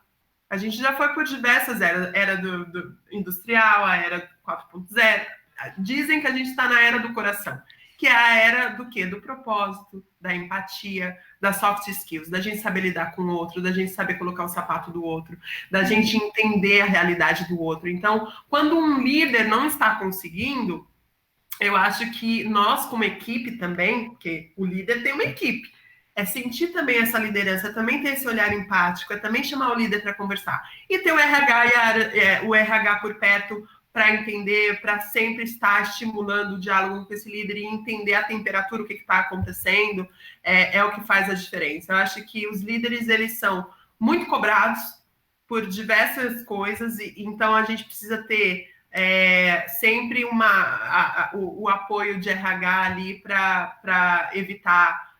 A gente já foi por diversas eras, era do industrial, a era 4.0. Dizem que a gente está na era do coração, que é a era do quê? Do propósito, da empatia, das soft skills, da gente saber lidar com o outro, da gente saber colocar o sapato do outro, da gente entender a realidade do outro. Então, quando um líder não está conseguindo, eu acho que nós, como equipe também, porque o líder tem uma equipe, sentir também essa liderança, também ter esse olhar empático, também chamar o líder para conversar. E ter o RH o RH por perto para entender, para sempre estar estimulando o diálogo com esse líder e entender a temperatura, o que está acontecendo, é o que faz a diferença. Eu acho que os líderes, eles são muito cobrados por diversas coisas, então a gente precisa ter sempre o apoio de RH ali para evitar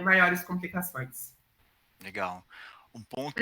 maiores complicações. Legal. Um ponto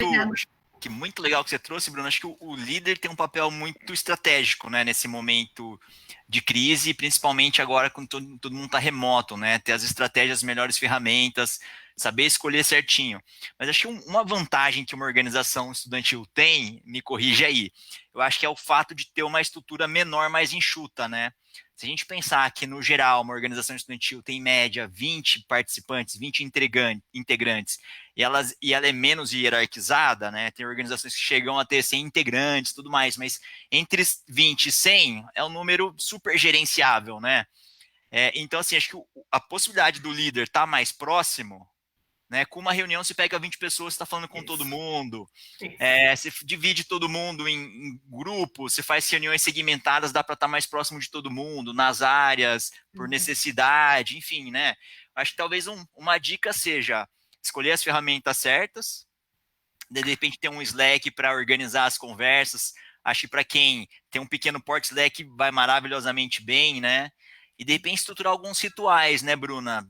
que muito legal que você trouxe, Bruno, acho que o líder tem um papel muito estratégico, né, nesse momento de crise, principalmente agora quando todo mundo está remoto, né, ter as estratégias, as melhores ferramentas, saber escolher certinho. Mas acho que uma vantagem que uma organização estudantil tem, me corrige aí, eu acho que é o fato de ter uma estrutura menor, mais enxuta, né? Se a gente pensar que, no geral, uma organização estudantil tem, em média, 20 participantes, 20 integrantes, e ela é menos hierarquizada, né? Tem organizações que chegam a ter 100 integrantes e tudo mais, mas entre 20 e 100 é um número super gerenciável, né? Então, assim, acho que a possibilidade do líder estar mais próximo, né? Com uma reunião, você pega 20 pessoas, você está falando com todo mundo, você divide todo mundo em grupos, você faz reuniões segmentadas, dá para estar mais próximo de todo mundo, nas áreas, por necessidade, enfim, né? Acho que talvez uma dica seja escolher as ferramentas certas, de repente ter um Slack para organizar as conversas. Acho que para quem tem um pequeno porte, Slack vai maravilhosamente bem, né? E de repente estruturar alguns rituais, né, Bruna?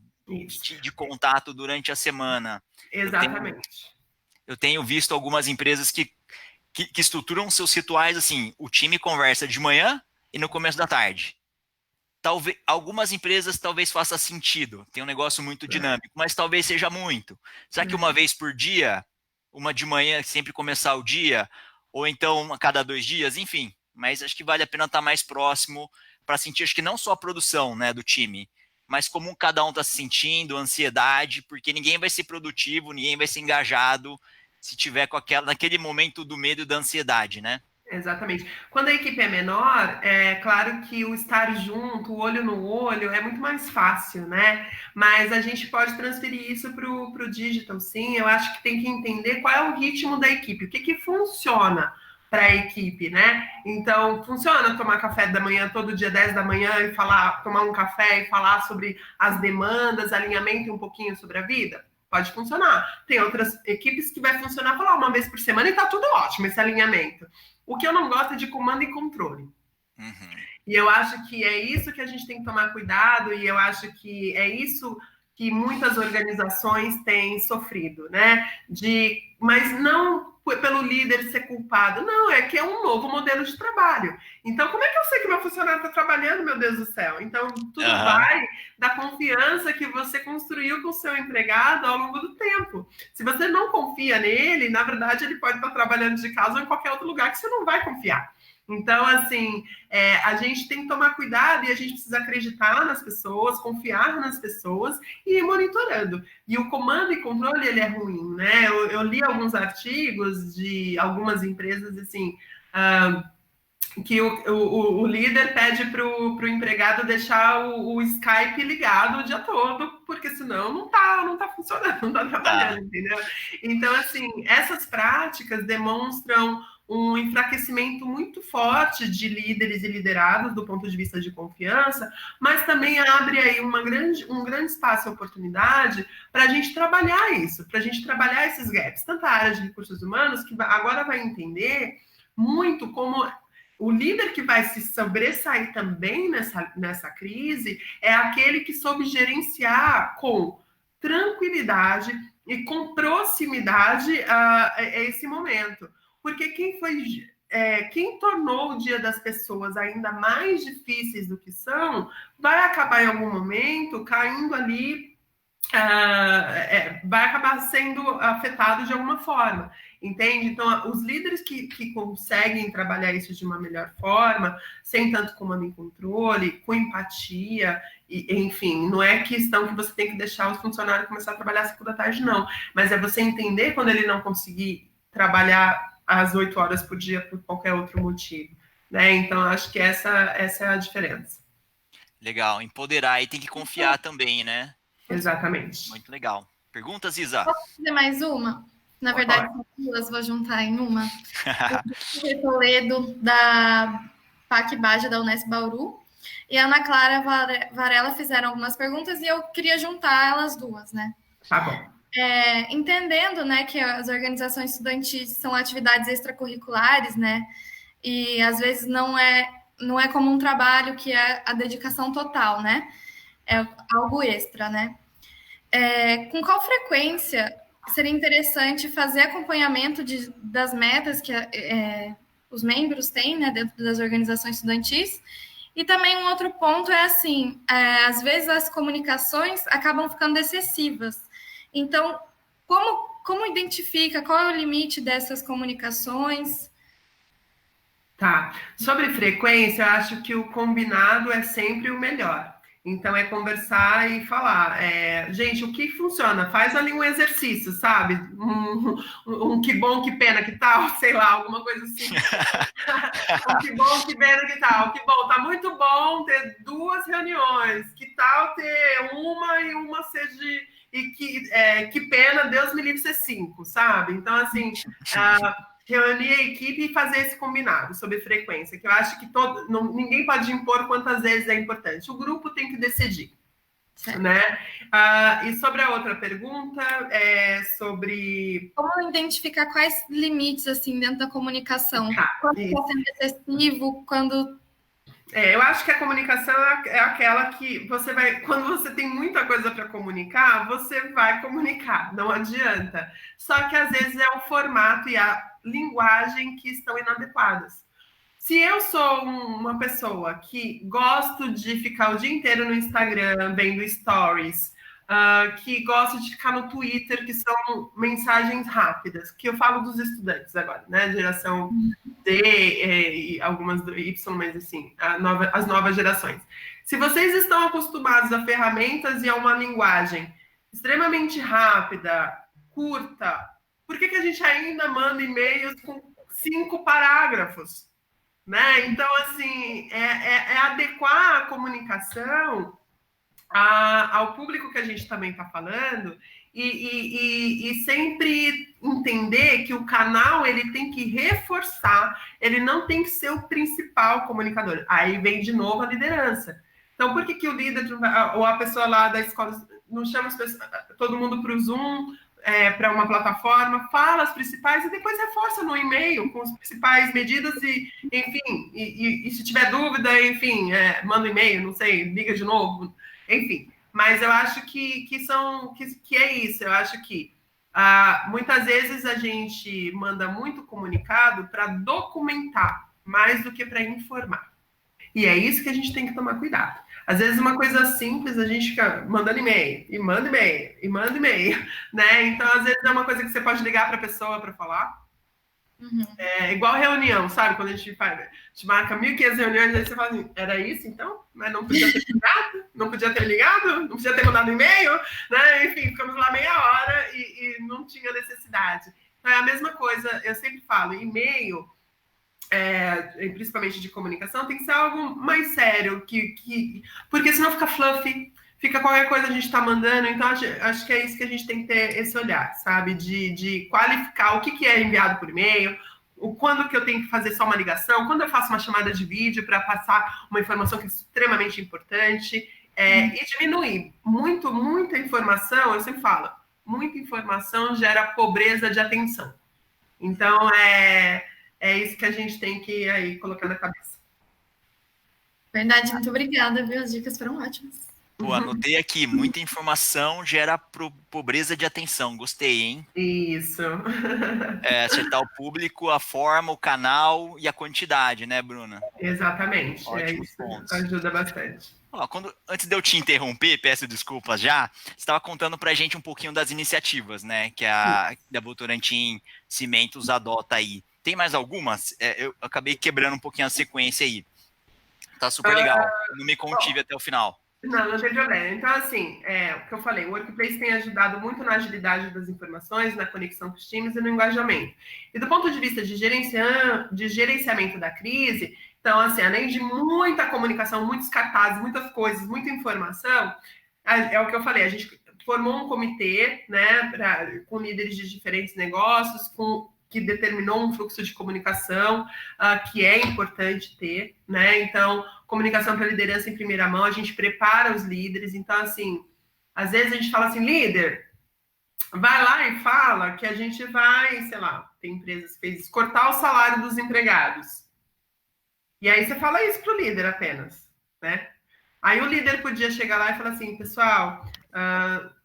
De contato durante a semana. Exatamente. Eu tenho visto algumas empresas que estruturam seus rituais assim, o time conversa de manhã e no começo da tarde. Talvez, algumas empresas talvez faça sentido, tem um negócio muito dinâmico, mas talvez seja muito. Será que uma vez por dia, uma de manhã, sempre começar o dia, ou então a cada 2 dias, enfim, mas acho que vale a pena estar mais próximo para sentir, acho que não só a produção, né, do time, mas como cada um está se sentindo, ansiedade, porque ninguém vai ser produtivo, ninguém vai ser engajado se tiver naquele momento do medo e da ansiedade, né? Exatamente. Quando a equipe é menor, é claro que o estar junto, o olho no olho, é muito mais fácil, né? Mas a gente pode transferir isso para o digital, sim. Eu acho que tem que entender qual é o ritmo da equipe, o que que funciona para a equipe, né? Então, funciona tomar café da manhã todo dia, 10 da manhã, e tomar um café e falar sobre as demandas, alinhamento e um pouquinho sobre a vida? Pode funcionar. Tem outras equipes que vai funcionar falar uma vez por semana e tá tudo ótimo esse alinhamento. O que eu não gosto é de comando e controle. Uhum. E eu acho que é isso que a gente tem que tomar cuidado, e eu acho que é isso que muitas organizações têm sofrido, né? Mas não pelo líder ser culpado, não, é que é um novo modelo de trabalho. Então, como é que eu sei que meu funcionário está trabalhando, meu Deus do céu? Então, tudo vai da confiança que você construiu com o seu empregado ao longo do tempo. Se você não confia nele, na verdade, ele pode estar trabalhando de casa ou em qualquer outro lugar que você não vai confiar. Então, assim, a gente tem que tomar cuidado e a gente precisa acreditar nas pessoas, confiar nas pessoas e ir monitorando. E o comando e controle, ele é ruim, né? Eu li alguns artigos de algumas empresas, assim, que o líder pede para o empregado deixar o Skype ligado o dia todo, porque senão não tá funcionando, não tá trabalhando, entendeu? Então, assim, essas práticas demonstram um enfraquecimento muito forte de líderes e liderados do ponto de vista de confiança, mas também abre aí um grande espaço e oportunidade para a gente trabalhar isso, para a gente trabalhar esses gaps. Tanto a área de recursos humanos, que agora vai entender muito como o líder que vai se sobressair também nessa crise é aquele que soube gerenciar com tranquilidade e com proximidade a esse momento. Porque quem tornou o dia das pessoas ainda mais difíceis do que são, vai acabar em algum momento caindo ali, vai acabar sendo afetado de alguma forma, entende? Então, os líderes que conseguem trabalhar isso de uma melhor forma, sem tanto comando e controle, com empatia, enfim, não é questão que você tem que deixar os funcionários começar a trabalhar às 5 da tarde, não, mas é você entender quando ele não conseguir trabalhar às 8 horas por dia por qualquer outro motivo, né? Então, acho que essa é a diferença. Legal, empoderar e tem que confiar também, né? Exatamente. Muito legal. Perguntas, Isa? Posso fazer mais uma? Na verdade, são duas, vou juntar em uma. O Toledo, da PAC Baja, da Unesp Bauru, e a Ana Clara Varela fizeram algumas perguntas e eu queria juntar elas duas, né? Tá bom. Entendendo, né, que as organizações estudantis são atividades extracurriculares, né, e às vezes não é como um trabalho que é a dedicação total, né, é algo extra, né. Com qual frequência seria interessante fazer acompanhamento das metas que os membros têm, né, dentro das organizações estudantis? E também um outro ponto é assim, às vezes as comunicações acabam ficando excessivas. Então, como identifica, qual é o limite dessas comunicações? Tá. Sobre frequência, eu acho que o combinado é sempre o melhor. Então, é conversar e falar. Gente, o que funciona? Faz ali um exercício, sabe? Um que bom, que pena, que tal? Sei lá, alguma coisa assim. Que bom, que pena, que tal? Que bom, tá muito bom ter 2 reuniões. Que tal ter uma e uma seja... E que pena, Deus me livre ser 5, sabe? Então, assim, reunir a equipe e fazer esse combinado sobre frequência, que eu acho que ninguém pode impor quantas vezes é importante. O grupo tem que decidir, né? E sobre a outra pergunta, sobre... Como identificar quais limites, assim, dentro da comunicação? Quando está sendo excessivo, quando... eu acho que a comunicação é aquela que você vai... Quando você tem muita coisa para comunicar, você vai comunicar, não adianta. Só que, às vezes, é o formato e a linguagem que estão inadequadas. Se eu sou uma pessoa que gosto de ficar o dia inteiro no Instagram, vendo stories, que gosto de ficar no Twitter, que são mensagens rápidas, que eu falo dos estudantes agora, né? Geração D e algumas do Y, mas assim, as novas gerações. Se vocês estão acostumados a ferramentas e a uma linguagem extremamente rápida, curta, por que a gente ainda manda e-mails com 5 parágrafos, né? Então, assim, é adequar a comunicação ao público que a gente também está falando e sempre entender que o canal ele tem que reforçar, ele não tem que ser o principal comunicador. Aí vem de novo a liderança. Então, por que o líder ou a pessoa lá da escola não chama todo mundo para o Zoom, para uma plataforma, fala as principais e depois reforça no e-mail com as principais medidas e, enfim, e se tiver dúvida, enfim, manda um e-mail, não sei, liga de novo, enfim. Mas eu acho que é isso, eu acho que muitas vezes a gente manda muito comunicado para documentar, mais do que para informar. E é isso que a gente tem que tomar cuidado. Às vezes uma coisa simples, a gente fica mandando e-mail, e manda e-mail, e manda e-mail, né? Então, às vezes é uma coisa que você pode ligar para a pessoa para falar. Uhum. É igual reunião, sabe? Quando a gente marca 1.500 reuniões, aí você fala assim, era isso então? Mas não podia ter ligado? Não podia ter ligado? Não podia ter mandado e-mail? Né? Enfim, ficamos lá meia hora e não tinha necessidade. Então, é a mesma coisa, eu sempre falo, e-mail... principalmente de comunicação, tem que ser algo mais sério, porque senão fica fluffy, fica qualquer coisa a gente está mandando, então acho que é isso que a gente tem que ter esse olhar, sabe, de qualificar o que é enviado por e-mail, quando que eu tenho que fazer só uma ligação, quando eu faço uma chamada de vídeo para passar uma informação que é extremamente importante, e diminuir muita informação, eu sempre falo, muita informação gera pobreza de atenção. Então, é isso que a gente tem que aí colocar na cabeça. Verdade, muito obrigada, viu? As dicas foram ótimas. Pô, anotei aqui, muita informação gera pobreza de atenção. Gostei, hein? Isso. Acertar o público, a forma, o canal e a quantidade, né, Bruna? Exatamente. Ótimos pontos. Ajuda bastante. Antes de eu te interromper, peço desculpas já, você estava contando para a gente um pouquinho das iniciativas, né, que a Votorantim Cimentos adota aí. Tem mais algumas? Eu acabei quebrando um pouquinho a sequência aí. Tá super legal. Não me contive até o final. Não tem problema. Então, assim, o que eu falei, o Workplace tem ajudado muito na agilidade das informações, na conexão com os times e no engajamento. E do ponto de vista de gerenciamento da crise, então, assim, além de muita comunicação, muitos cartazes, muitas coisas, muita informação, é o que eu falei, a gente formou um comitê, né, com líderes de diferentes negócios, que determinou um fluxo de comunicação que é importante ter, né? Então, comunicação para liderança em primeira mão, a gente prepara os líderes. Então, assim, às vezes a gente fala assim, líder, vai lá e fala que a gente vai, sei lá, tem empresas que fez isso, cortar o salário dos empregados. E aí você fala isso para o líder apenas, né? Aí o líder podia chegar lá e falar assim, pessoal,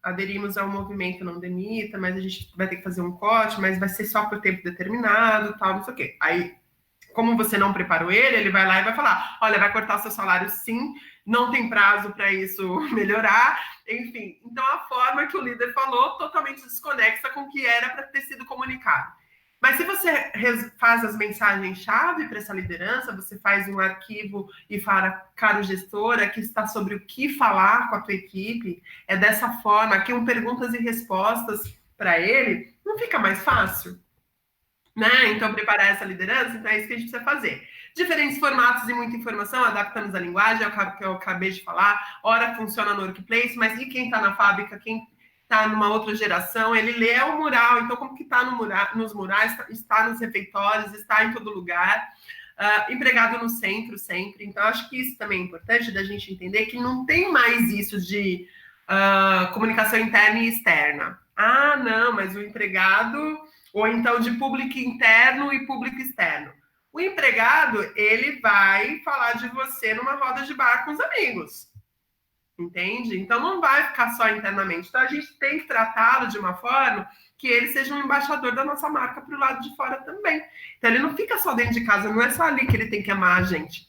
aderimos ao movimento Não Demita, mas a gente vai ter que fazer um corte, mas vai ser só por tempo determinado, tal, não sei o quê. Aí, como você não preparou ele vai lá e vai falar, olha, vai cortar seu salário sim, não tem prazo para isso melhorar, enfim. Então, a forma que o líder falou totalmente desconexa com o que era para ter sido comunicado. Mas se você faz as mensagens-chave para essa liderança, você faz um arquivo e fala, caro gestor, aqui está sobre o que falar com a tua equipe, é dessa forma, aqui perguntas e respostas para ele, não fica mais fácil? Né? Então, preparar essa liderança, então é isso que a gente precisa fazer. Diferentes formatos e muita informação, adaptamos a linguagem, é o que eu acabei de falar, ora funciona no Workplace, mas e quem está na fábrica, quem está numa outra geração, ele lê o mural, então como que está nos murais, está nos refeitórios, está em todo lugar, empregado no centro sempre, então acho que isso também é importante da gente entender que não tem mais isso de comunicação interna e externa. Ah, não, mas o empregado, ou então de público interno e público externo. O empregado, ele vai falar de você numa roda de bar com os amigos. Entende? Então, não vai ficar só internamente. Então, a gente tem que tratá-lo de uma forma que ele seja um embaixador da nossa marca para o lado de fora também. Então, ele não fica só dentro de casa. Não é só ali que ele tem que amar a gente.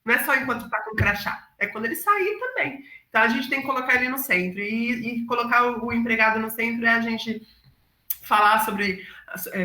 Não é só enquanto está com crachá. É quando ele sair também. Então, a gente tem que colocar ele no centro. E colocar o empregado no centro é a gente falar sobre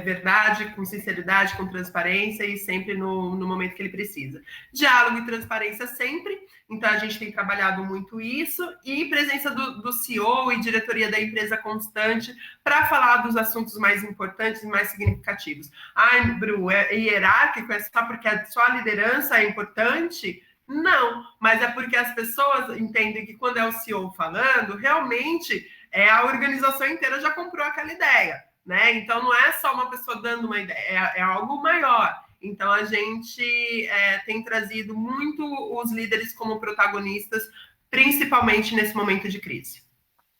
verdade, com sinceridade, com transparência e sempre no momento que ele precisa. Diálogo e transparência sempre, então a gente tem trabalhado muito isso, e presença do CEO e diretoria da empresa constante para falar dos assuntos mais importantes e mais significativos. Ai, Bru, é hierárquico, é só porque só a liderança é importante? Não, mas é porque as pessoas entendem que quando é o CEO falando, realmente a organização inteira já comprou aquela ideia, né? Então não é só uma pessoa dando uma ideia, é algo maior. Então a gente tem trazido muito os líderes como protagonistas, principalmente nesse momento de crise.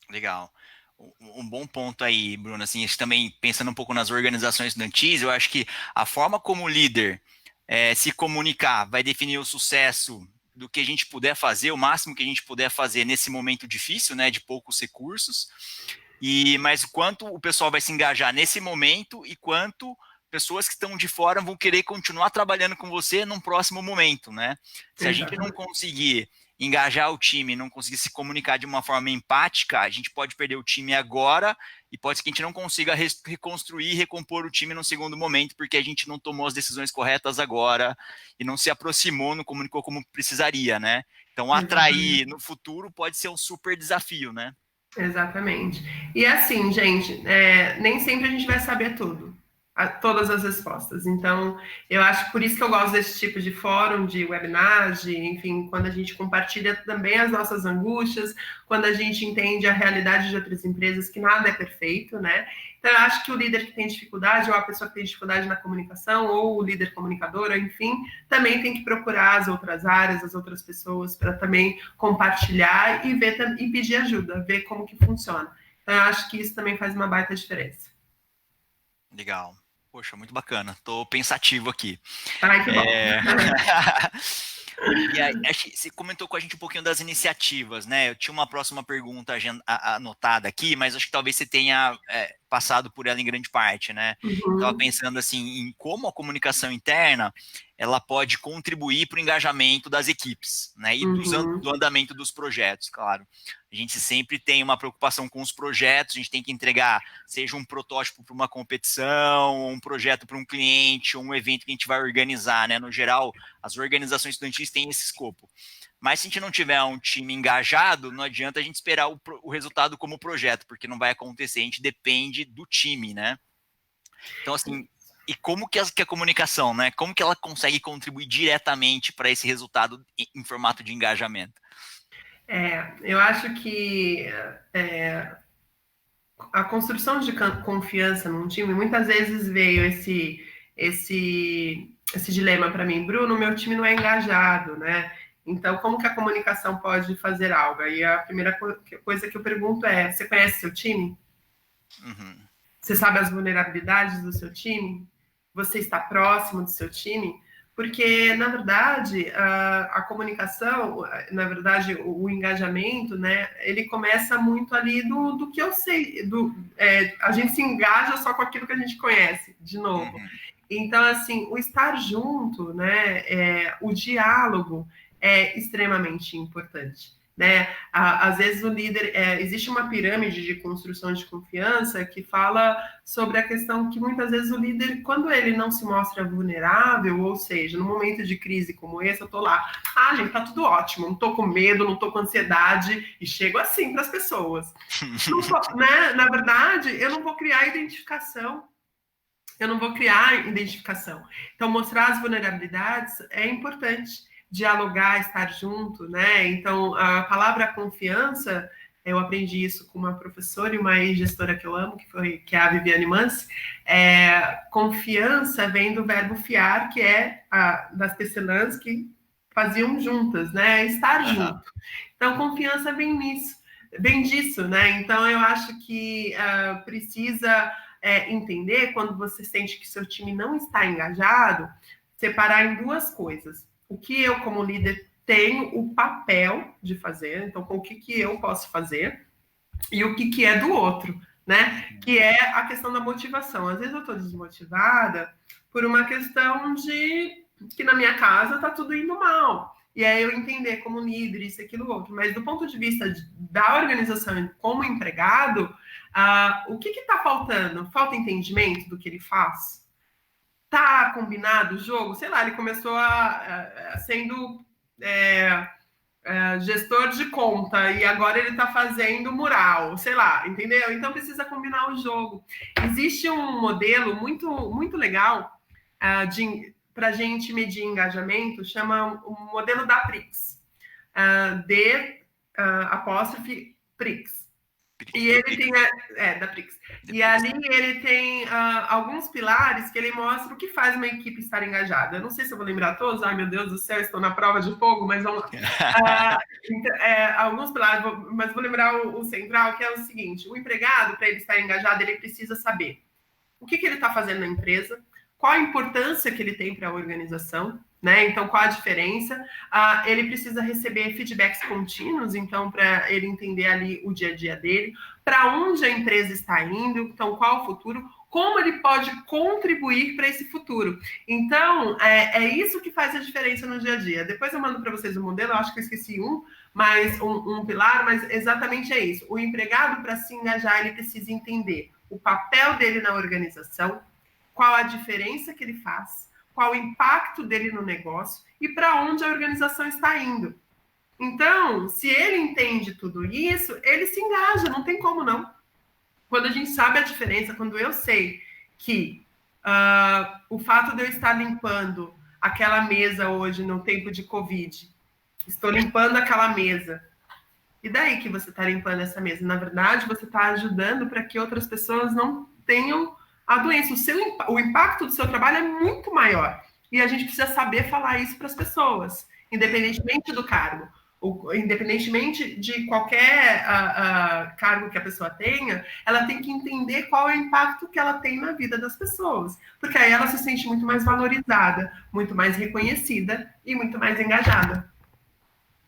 Legal. Um bom ponto aí, Bruno, assim, também pensando um pouco nas organizações estudantis, eu acho que a forma como o líder se comunicar vai definir o sucesso do que a gente puder fazer, o máximo que a gente puder fazer nesse momento difícil, né, de poucos recursos, mas o quanto o pessoal vai se engajar nesse momento e quanto pessoas que estão de fora vão querer continuar trabalhando com você num próximo momento, né? Se a gente não conseguir engajar o time, não conseguir se comunicar de uma forma empática, a gente pode perder o time agora e pode ser que a gente não consiga reconstruir e recompor o time no segundo momento, porque a gente não tomou as decisões corretas agora e não se aproximou, não comunicou como precisaria, né? Então, atrair no futuro pode ser um super desafio, né? Exatamente. E assim, gente, nem sempre a gente vai saber tudo. Todas as respostas. Então, eu acho que por isso que eu gosto desse tipo de fórum, de webinar, enfim, quando a gente compartilha também as nossas angústias, quando a gente entende a realidade de outras empresas, que nada é perfeito, né? Então, eu acho que o líder que tem dificuldade, ou a pessoa que tem dificuldade na comunicação, ou o líder comunicador, enfim, também tem que procurar as outras áreas, as outras pessoas, para também compartilhar e ver e pedir ajuda, ver como que funciona. Então, eu acho que isso também faz uma baita diferença. Legal. Poxa, muito bacana. Tô pensativo aqui. Ai, que bom. E aí, você comentou com a gente um pouquinho das iniciativas, né? Eu tinha uma próxima pergunta anotada aqui, mas acho que talvez você tenha passado por ela em grande parte, né? Estava pensando assim em como a comunicação interna ela pode contribuir para o engajamento das equipes, né? E do andamento dos projetos, claro. A gente sempre tem uma preocupação com os projetos, a gente tem que entregar, seja um protótipo para uma competição, um projeto para um cliente, ou um evento que a gente vai organizar, né? No geral, as organizações estudantis têm esse escopo. Mas se a gente não tiver um time engajado, não adianta a gente esperar o resultado como projeto, porque não vai acontecer, a gente depende do time, né? Então, assim, e como que a comunicação, né? Como que ela consegue contribuir diretamente para esse resultado em formato de engajamento? Eu acho que a construção de confiança num time, muitas vezes veio esse dilema para mim, Bruno, meu time não é engajado, né? Então, como que a comunicação pode fazer algo? E a primeira coisa que eu pergunto é, você conhece seu time? Você sabe as vulnerabilidades do seu time? Você está próximo do seu time? Porque, na verdade, a comunicação, na verdade, o engajamento, né, ele começa muito ali do que eu sei. A gente se engaja só com aquilo que a gente conhece, de novo. Então, assim, o estar junto, né, o diálogo é extremamente importante. Né? Às vezes o líder, existe uma pirâmide de construção de confiança que fala sobre a questão que muitas vezes o líder, quando ele não se mostra vulnerável, ou seja, no momento de crise como esse, eu tô lá, gente, tá tudo ótimo, não tô com medo, não tô com ansiedade, e chego assim para as pessoas. Né? Na verdade, eu não vou criar identificação. Então, mostrar as vulnerabilidades é importante. Dialogar, estar junto, né? Então, a palavra confiança, eu aprendi isso com uma professora e uma gestora que eu amo, que é a Viviane Mansi. Confiança vem do verbo fiar, que é das tecelãs que faziam juntas, né? Estar junto. Então, confiança vem disso, né? Então, eu acho que precisa entender, quando você sente que seu time não está engajado, separar em duas coisas. O que eu, como líder, tenho o papel de fazer, então, com o que eu posso fazer, e o que é do outro, né? Que é a questão da motivação. Às vezes eu estou desmotivada por uma questão de que na minha casa está tudo indo mal. E aí eu entender como líder, isso, aquilo, outro. Mas do ponto de vista da organização como empregado, O que está faltando? Falta entendimento do que ele faz? Tá combinado o jogo? Sei lá, ele começou sendo gestor de conta e agora ele está fazendo mural, sei lá, entendeu? Então precisa combinar o jogo. Existe um modelo muito, muito legal para a gente medir engajamento, chama o modelo da Prix. Apóstrofe Prix. E ele tem da Prix. E ali ele tem alguns pilares que ele mostra o que faz uma equipe estar engajada. Eu não sei se eu vou lembrar todos. Ai, meu Deus do céu, estou na prova de fogo, mas vamos lá. Alguns pilares, mas vou lembrar o central, que é o seguinte: o empregado, para ele estar engajado, ele precisa saber o que ele está fazendo na empresa, qual a importância que ele tem para a organização, né? Então, qual a diferença? Ele precisa receber feedbacks contínuos, então, para ele entender ali o dia a dia dele, para onde a empresa está indo, então, qual o futuro, como ele pode contribuir para esse futuro. Então, é isso que faz a diferença no dia a dia. Depois eu mando para vocês o modelo, eu acho que eu esqueci um pilar, mas exatamente é isso. O empregado, para se engajar, ele precisa entender o papel dele na organização, qual a diferença que ele faz, qual o impacto dele no negócio e para onde a organização está indo. Então, se ele entende tudo isso, ele se engaja, não tem como não. Quando a gente sabe a diferença, quando eu sei que o fato de eu estar limpando aquela mesa hoje no tempo de Covid, estou limpando aquela mesa, e daí que você está limpando essa mesa? Na verdade, você está ajudando para que outras pessoas não tenham a doença. O impacto do seu trabalho é muito maior. E a gente precisa saber falar isso para as pessoas, independentemente do cargo. Independentemente de qualquer cargo que a pessoa tenha, ela tem que entender qual é o impacto que ela tem na vida das pessoas. Porque aí ela se sente muito mais valorizada, muito mais reconhecida e muito mais engajada.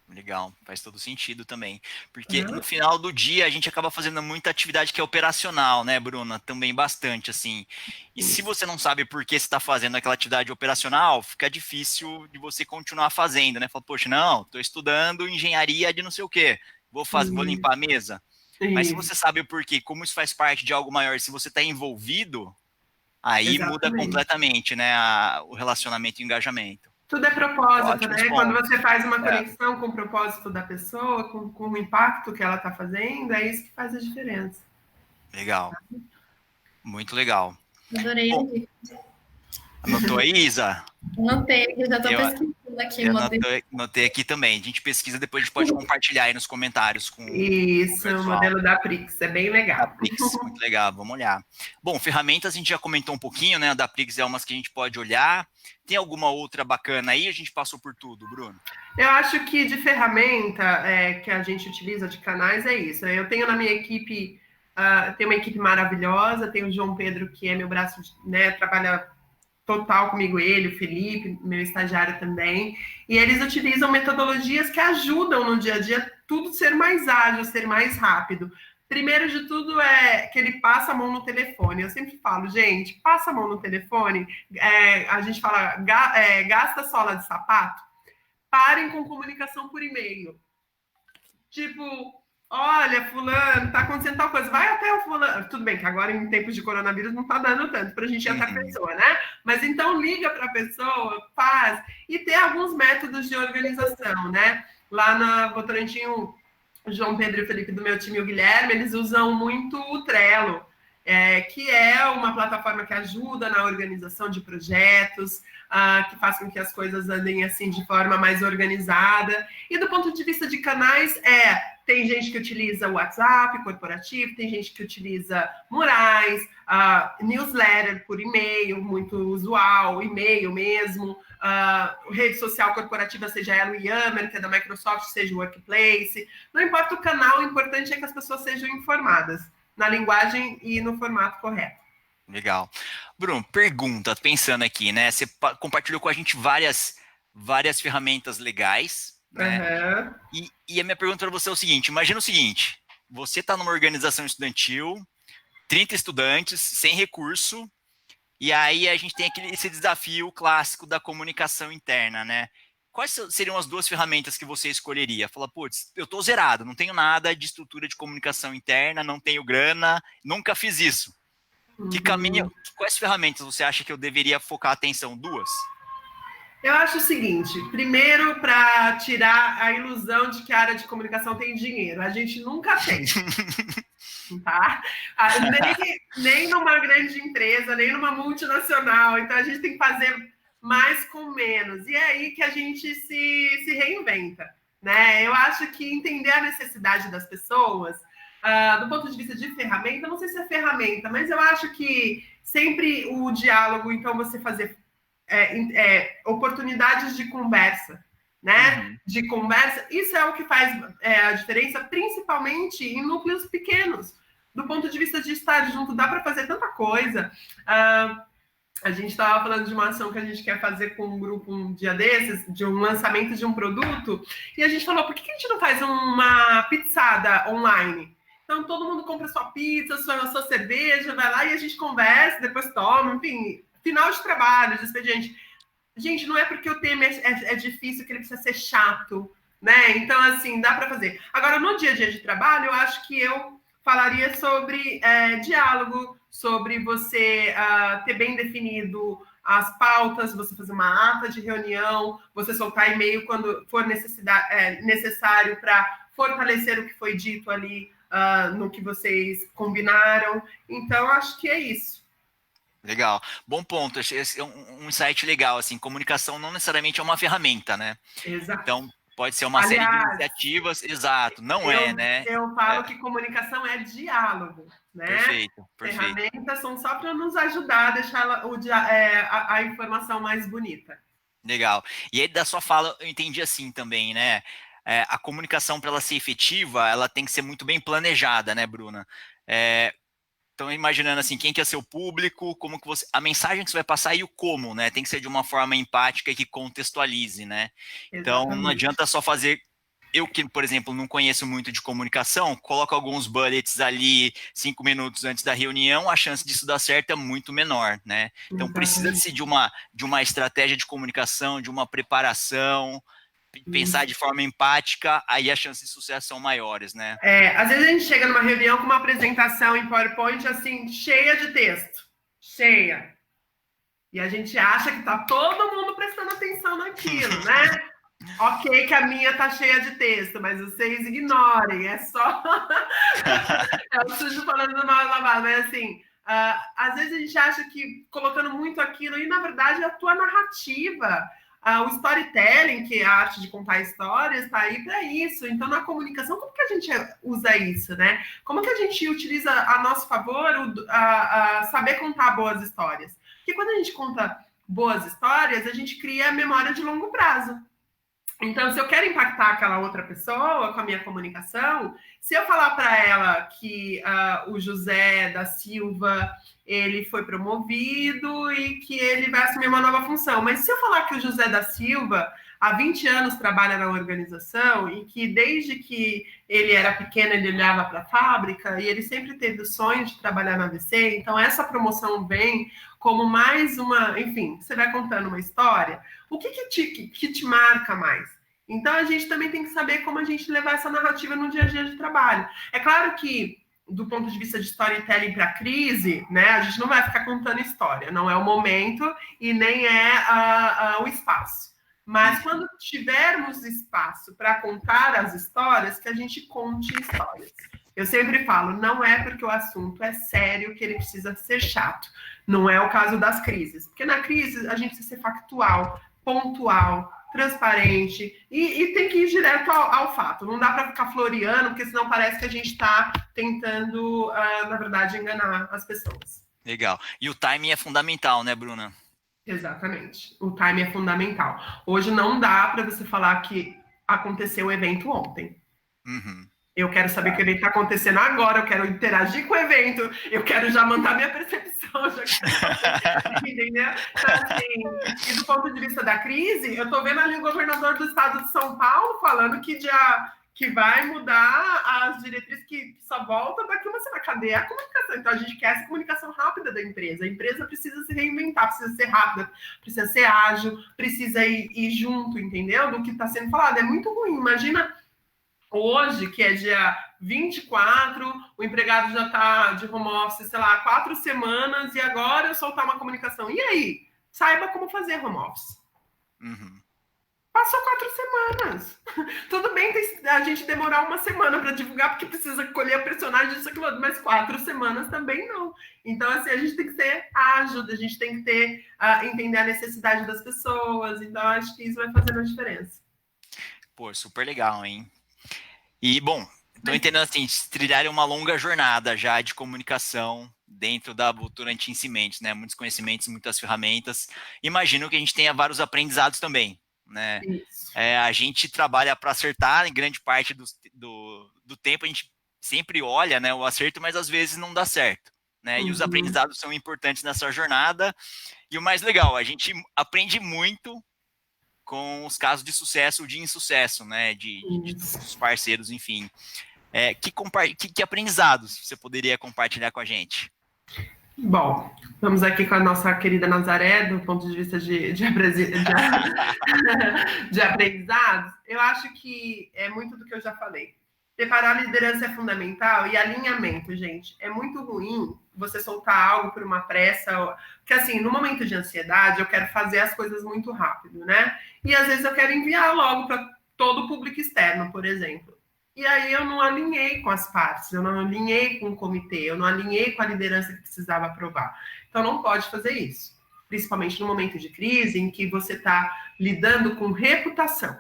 Legal, faz todo sentido também. Porque no final do dia a gente acaba fazendo muita atividade que é operacional, né, Bruna? Também bastante, assim. E se você não sabe por que você está fazendo aquela atividade operacional, fica difícil de você continuar fazendo, né? Fala, poxa, não, estou estudando engenharia de não sei o quê, vou limpar a mesa. Mas se você sabe o porquê, como isso faz parte de algo maior, se você está envolvido, aí muda completamente, né, o relacionamento e o engajamento. Tudo é propósito, Ótimos né? pontos. Quando você faz uma conexão com o propósito da pessoa, com o impacto que ela está fazendo, é isso que faz a diferença. Legal. Muito legal. Adorei. Bom, anotou aí, Isa? Anotei, eu já estou pesquisando aqui. Eu anotei aqui também. A gente pesquisa, depois a gente pode compartilhar aí nos comentários. Isso, o modelo da Prix, é bem legal. Da Prix, muito legal, vamos olhar. Bom, ferramentas a gente já comentou um pouquinho, né? A da Prix é umas que a gente pode olhar. Tem alguma outra bacana aí? A gente passou por tudo, Bruno? Eu acho que de ferramenta que a gente utiliza de canais é isso. Eu tenho na minha equipe, tenho uma equipe maravilhosa, tenho o João Pedro, que é meu braço, né? Trabalha total comigo, ele, o Felipe, meu estagiário também, e eles utilizam metodologias que ajudam no dia a dia tudo ser mais ágil, ser mais rápido. Primeiro de tudo é que ele passa a mão no telefone. Eu sempre falo, gente, passa a mão no telefone, a gente fala, gasta sola de sapato, parem com comunicação por e-mail. Tipo, olha, fulano, tá acontecendo tal coisa, vai até o fulano. Tudo bem que agora em tempos de coronavírus não tá dando tanto pra gente ir até a pessoa, né? Mas então liga pra pessoa, faz. E tem alguns métodos de organização, né? Lá na Votorantim, o João Pedro e o Felipe do meu time, o Guilherme, eles usam muito o Trello, que é uma plataforma que ajuda na organização de projetos, que faz com que as coisas andem assim de forma mais organizada. E do ponto de vista de canais, tem gente que utiliza o WhatsApp corporativo, tem gente que utiliza murais, newsletter por e-mail, muito usual, e-mail mesmo, rede social corporativa, seja ela o Yammer, que é da Microsoft, seja o Workplace. Não importa o canal, o importante é que as pessoas sejam informadas na linguagem e no formato correto. Legal. Bruno, pergunta, pensando aqui, né? Você compartilhou com a gente várias ferramentas legais, né? E a minha pergunta para você é o seguinte: imagina o seguinte, você está numa organização estudantil, 30 estudantes, sem recurso, e aí a gente tem esse desafio clássico da comunicação interna, né? quais seriam as 2 ferramentas que você escolheria? Fala, putz, eu tô zerado, não tenho nada de estrutura de comunicação interna, não tenho grana, nunca fiz isso. Quais ferramentas você acha que eu deveria focar a atenção? 2? Eu acho o seguinte, primeiro, para tirar a ilusão de que a área de comunicação tem dinheiro. A gente nunca tem. Tá? Nem numa grande empresa, nem numa multinacional. Então, a gente tem que fazer mais com menos. E é aí que a gente se reinventa. Né? Eu acho que entender a necessidade das pessoas, do ponto de vista de ferramenta, não sei se é ferramenta, mas eu acho que sempre o diálogo, então você fazer oportunidades de conversa, né? De conversa, isso é o que faz a diferença, principalmente em núcleos pequenos. Do ponto de vista de estar junto, dá para fazer tanta coisa. A gente estava falando de uma ação que a gente quer fazer com um grupo um dia desses, de um lançamento de um produto, e a gente falou, por que a gente não faz uma pizzada online? Então, todo mundo compra sua pizza, sua cerveja, vai lá e a gente conversa, depois toma, enfim, final de trabalho, de expediente. Gente, não é porque o tema é difícil que ele precisa ser chato, né? Então, assim, dá para fazer. Agora, no dia a dia de trabalho, eu acho que eu falaria sobre diálogo, sobre você ter bem definido as pautas, você fazer uma ata de reunião, você soltar e-mail quando for necessário para fortalecer o que foi dito ali no que vocês combinaram. Então, acho que é isso. Legal. Bom ponto. Esse é um insight legal, assim, comunicação não necessariamente é uma ferramenta, né? Exato. Então, pode ser uma série de iniciativas, exato, né? Eu falo que comunicação é diálogo, né? Perfeito. Ferramentas são só para nos ajudar a deixar a informação mais bonita. Legal. E aí, da sua fala, eu entendi assim também, né? A comunicação, para ela ser efetiva, ela tem que ser muito bem planejada, né, Bruna? Então, imaginando assim, quem que é seu público, como que a mensagem que você vai passar e o como, né? Tem que ser de uma forma empática e que contextualize, né? Então, não adianta só fazer... Eu que, por exemplo, não conheço muito de comunicação, coloco alguns bullets ali 5 minutos antes da reunião, a chance disso dar certo é muito menor, né? Então, precisa-se de uma estratégia de comunicação, de uma preparação, pensar de forma empática, aí as chances de sucesso são maiores, né? Às vezes a gente chega numa reunião com uma apresentação em PowerPoint, assim, cheia de texto. Cheia. E a gente acha que tá todo mundo prestando atenção naquilo, né? Ok que a minha tá cheia de texto, mas vocês ignorem, é só... É o sujo falando do mal lavado, mas assim... às vezes a gente acha que colocando muito aquilo, e na verdade a tua narrativa... o storytelling, que é a arte de contar histórias, está aí para isso. Então, na comunicação, como que a gente usa isso, né? Como que a gente utiliza a nosso favor saber contar boas histórias? Porque quando a gente conta boas histórias, a gente cria memória de longo prazo. Então, se eu quero impactar aquela outra pessoa com a minha comunicação, se eu falar para ela que o José da Silva... ele foi promovido e que ele vai assumir uma nova função. Mas se eu falar que o José da Silva, há 20 anos, trabalha na organização e que desde que ele era pequeno, ele olhava para a fábrica e ele sempre teve o sonho de trabalhar na ABC, então essa promoção vem como mais uma... Enfim, você vai contando uma história. O que te marca mais? Então, a gente também tem que saber como a gente levar essa narrativa no dia a dia de trabalho. É claro que do ponto de vista de storytelling para crise, né, a gente não vai ficar contando história, não é o momento e nem é o espaço. Mas quando tivermos espaço para contar as histórias, que a gente conte histórias. Eu sempre falo, não é porque o assunto é sério que ele precisa ser chato. Não é o caso das crises. Porque na crise a gente precisa ser factual, pontual, transparente e tem que ir direto ao fato. Não dá para ficar floreando, porque senão parece que a gente está tentando, na verdade, enganar as pessoas. Legal. E o timing é fundamental, né, Bruna? Exatamente. O timing é fundamental. Hoje não dá para você falar que aconteceu o evento ontem. Eu quero saber que o evento está acontecendo agora, eu quero interagir com o evento, eu quero já mandar minha percepção, já quero... entendeu? Então, assim, e do ponto de vista da crise, eu estou vendo ali o governador do estado de São Paulo falando que que vai mudar as diretrizes que só volta daqui uma semana. Cadê a comunicação? Então, a gente quer essa comunicação rápida da empresa. A empresa precisa se reinventar, precisa ser rápida, precisa ser ágil, precisa ir junto, entendeu? Do que está sendo falado. É muito ruim. Imagina hoje, que é dia 24, o empregado já está de home office, sei lá, 4 semanas, e agora eu soltar uma comunicação. E aí? Saiba como fazer home office. Uhum. Passou 4 semanas. Tudo bem a gente demorar uma semana para divulgar, porque precisa colher a personagem disso, aquilo, mas 4 semanas também não. Então, assim, a gente tem que ser ágil, a gente tem que entender a necessidade das pessoas. Então, acho que isso vai fazendo a diferença. Pô, super legal, hein? E, bom, estou entendendo assim, trilhar uma longa jornada já de comunicação dentro da Votorantim Cimentos, né? Muitos conhecimentos, muitas ferramentas. Imagino que a gente tenha vários aprendizados também, né? A gente trabalha para acertar em grande parte do tempo, a gente sempre olha, né, o acerto, mas às vezes não dá certo, né? E os aprendizados são importantes nessa jornada. E o mais legal, a gente aprende muito com os casos de sucesso ou de insucesso, né? Dos parceiros, enfim. Que aprendizados você poderia compartilhar com a gente? Bom, vamos aqui com a nossa querida Nazaré, do ponto de vista de aprendizados. Eu acho que é muito do que eu já falei. Preparar a liderança é fundamental, e alinhamento, gente. É muito ruim você soltar algo por uma pressa, porque assim, no momento de ansiedade, eu quero fazer as coisas muito rápido, né? E às vezes eu quero enviar logo para todo o público externo, por exemplo. E aí eu não alinhei com as partes, eu não alinhei com o comitê, eu não alinhei com a liderança que precisava aprovar. Então não pode fazer isso, principalmente no momento de crise, em que você está lidando com reputação,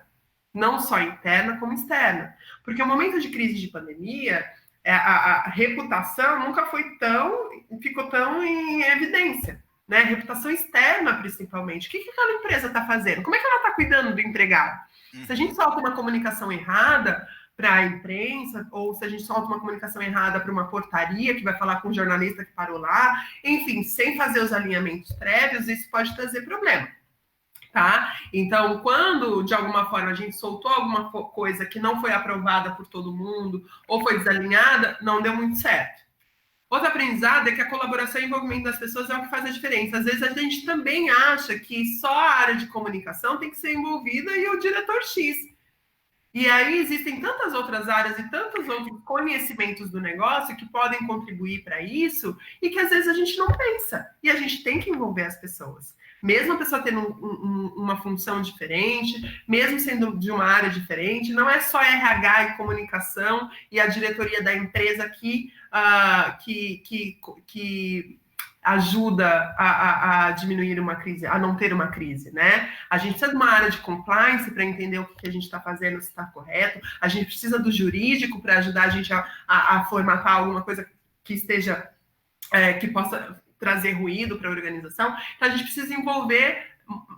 não só interna como externa. Porque o momento de crise de pandemia, a reputação nunca ficou tão em evidência, né? Reputação externa, principalmente. O que aquela empresa está fazendo? Como é que ela está cuidando do empregado? Se a gente solta uma comunicação errada para a imprensa, ou se a gente solta uma comunicação errada para uma portaria que vai falar com um jornalista que parou lá, enfim, sem fazer os alinhamentos prévios, isso pode trazer problema, tá? Então, quando, de alguma forma, a gente soltou alguma coisa que não foi aprovada por todo mundo, ou foi desalinhada, não deu muito certo. Outro aprendizado é que a colaboração e envolvimento das pessoas é o que faz a diferença. Às vezes a gente também acha que só a área de comunicação tem que ser envolvida e o diretor X. E aí existem tantas outras áreas e tantos outros conhecimentos do negócio que podem contribuir para isso e que às vezes a gente não pensa. E a gente tem que envolver as pessoas. Mesmo a pessoa tendo uma função diferente, mesmo sendo de uma área diferente, não é só RH e comunicação e a diretoria da empresa que ajuda a diminuir uma crise, a não ter uma crise, né? A gente precisa de uma área de compliance para entender o que a gente está fazendo, se está correto. A gente precisa do jurídico para ajudar a gente a formatar alguma coisa que esteja, que possa trazer ruído para a organização. Então, a gente precisa envolver.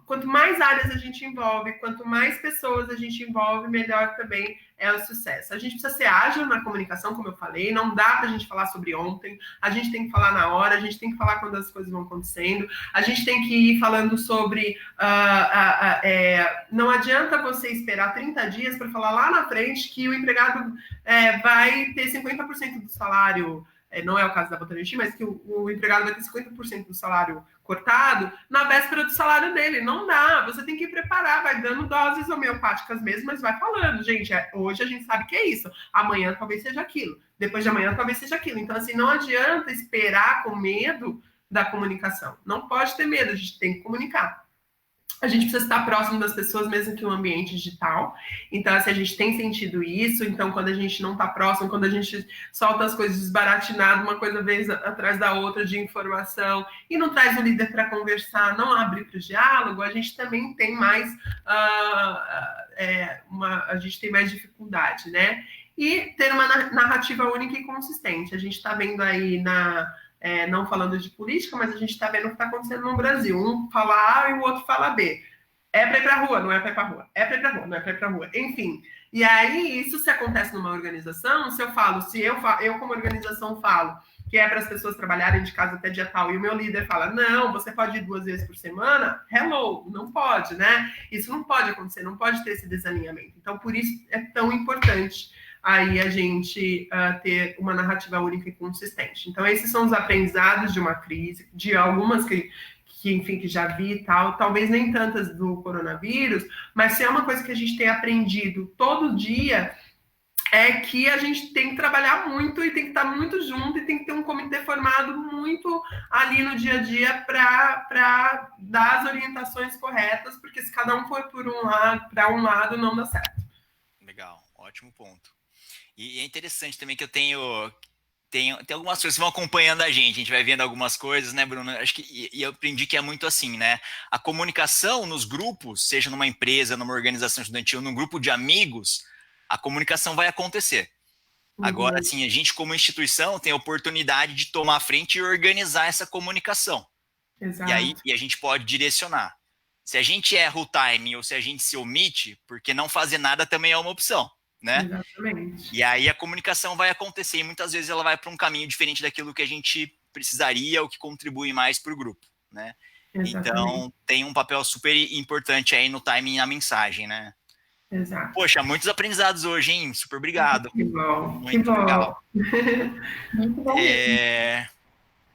Quanto mais áreas a gente envolve, quanto mais pessoas a gente envolve, melhor também é o sucesso. A gente precisa ser ágil na comunicação, como eu falei, não dá para a gente falar sobre ontem, a gente tem que falar na hora, a gente tem que falar quando as coisas vão acontecendo, a gente tem que ir falando sobre... não adianta você esperar 30 dias para falar lá na frente que o empregado vai ter 50% do salário, não é o caso da Votorantim, mas que o empregado vai ter 50% do salário cortado na véspera do salário dele. Não dá, você tem que preparar, vai dando doses homeopáticas mesmo, mas vai falando, gente, hoje a gente sabe que é isso, amanhã talvez seja aquilo, depois de amanhã talvez seja aquilo. Então, assim, não adianta esperar com medo da comunicação, não pode ter medo, a gente tem que comunicar. A gente precisa estar próximo das pessoas, mesmo que um ambiente digital. Então, assim, a gente tem sentido isso. Então, quando a gente não está próximo, quando a gente solta as coisas desbaratinadas, uma coisa vez atrás da outra de informação, e não traz o líder para conversar, não abre para o diálogo, a gente também tem mais a gente tem mais dificuldade, né? E ter uma narrativa única e consistente. A gente está vendo aí não falando de política, mas a gente está vendo o que está acontecendo no Brasil. Um fala A e o outro fala B. É para ir para a rua, não é para ir para a rua. É para ir para a rua, não é para ir para a rua. Enfim. E aí, isso se acontece numa organização, se eu como organização falo que é para as pessoas trabalharem de casa até dia tal, e o meu líder fala, não, você pode ir 2 vezes por semana, hello, não pode, né? Isso não pode acontecer, não pode ter esse desalinhamento. Então, por isso é tão importante aí a gente ter uma narrativa única e consistente. Então, esses são os aprendizados de uma crise, de algumas que enfim, que já vi e tal, talvez nem tantas do coronavírus, mas se é uma coisa que a gente tem aprendido todo dia, é que a gente tem que trabalhar muito e tem que estar muito junto e tem que ter um comitê formado muito ali no dia a dia para dar as orientações corretas, porque se cada um for para um lado, não dá certo. Legal, ótimo ponto. E é interessante também que eu tem algumas coisas que vão acompanhando a gente vai vendo algumas coisas, né, Bruno? Acho que eu aprendi que é muito assim, né? A comunicação nos grupos, seja numa empresa, numa organização estudantil, num grupo de amigos, a comunicação vai acontecer. Agora, assim, a gente como instituição tem a oportunidade de tomar a frente e organizar essa comunicação. Exato. E a gente pode direcionar. Se a gente erra o timing ou se a gente se omite, porque não fazer nada também é uma opção. Né? Exatamente. E aí a comunicação vai acontecer e muitas vezes ela vai para um caminho diferente daquilo que a gente precisaria ou que contribui mais para o grupo, né? Exatamente. Então tem um papel super importante aí no timing e na mensagem, né? Exato. Poxa, muitos aprendizados hoje, hein? Super obrigado. Que bom. Muito legal. Muito bom mesmo.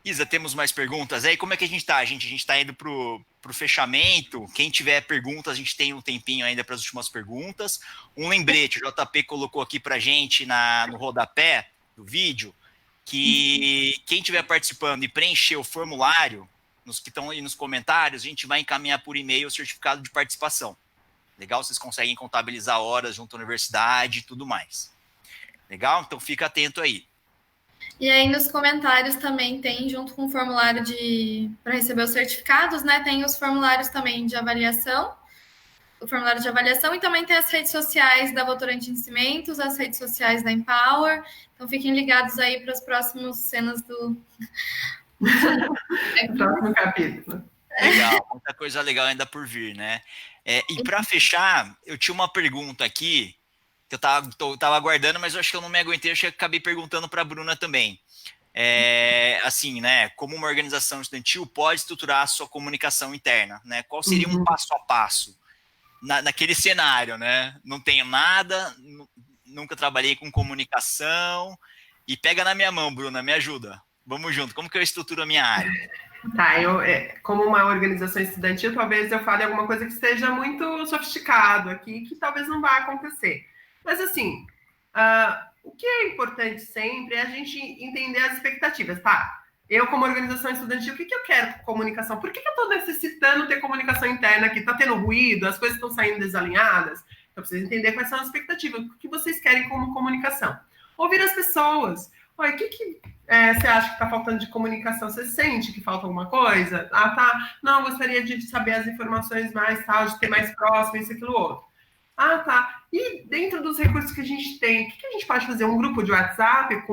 Isa, temos mais perguntas aí? Como é que a gente tá? A gente tá indo pro fechamento. Quem tiver perguntas, a gente tem um tempinho ainda para as últimas perguntas. Um lembrete, o JP colocou aqui pra gente no rodapé do vídeo, que quem estiver participando e preencher o formulário, nos que estão aí nos comentários, a gente vai encaminhar por e-mail o certificado de participação. Legal? Vocês conseguem contabilizar horas junto à universidade e tudo mais. Legal? Então fica atento aí. E aí nos comentários também tem, junto com o formulário para receber os certificados, né? Tem os formulários também de avaliação, o formulário de avaliação, e também tem as redes sociais da Votorantim Cimentos, as redes sociais da Empower. Então fiquem ligados aí para as próximas cenas do próximo capítulo. Legal, muita coisa legal ainda por vir, né? E para fechar, eu tinha uma pergunta aqui que eu tava aguardando, mas eu acho que eu não me aguentei, eu acho que acabei perguntando para a Bruna também. Assim, né, como uma organização estudantil pode estruturar a sua comunicação interna, né? Qual seria um passo a passo naquele cenário, né? Não tenho nada, nunca trabalhei com comunicação, e pega na minha mão, Bruna, me ajuda. Vamos junto, como que eu estruturo a minha área? Tá, como uma organização estudantil, talvez eu fale alguma coisa que esteja muito sofisticado aqui, que talvez não vá acontecer. Mas, assim, o que é importante sempre é a gente entender as expectativas, tá? Eu, como organização estudantil, o que eu quero com comunicação? Por que eu estou necessitando ter comunicação interna aqui? Está tendo ruído? As coisas estão saindo desalinhadas? Então, eu preciso entender quais são as expectativas. O que vocês querem como comunicação? Ouvir as pessoas. Oi, o que você acha que está faltando de comunicação? Você sente que falta alguma coisa? Ah, tá. Não, gostaria de saber as informações mais, tal, de ter mais próximo, isso, aquilo, outro. Ah, tá. E dentro dos recursos que a gente tem, o que a gente pode fazer? Um grupo de WhatsApp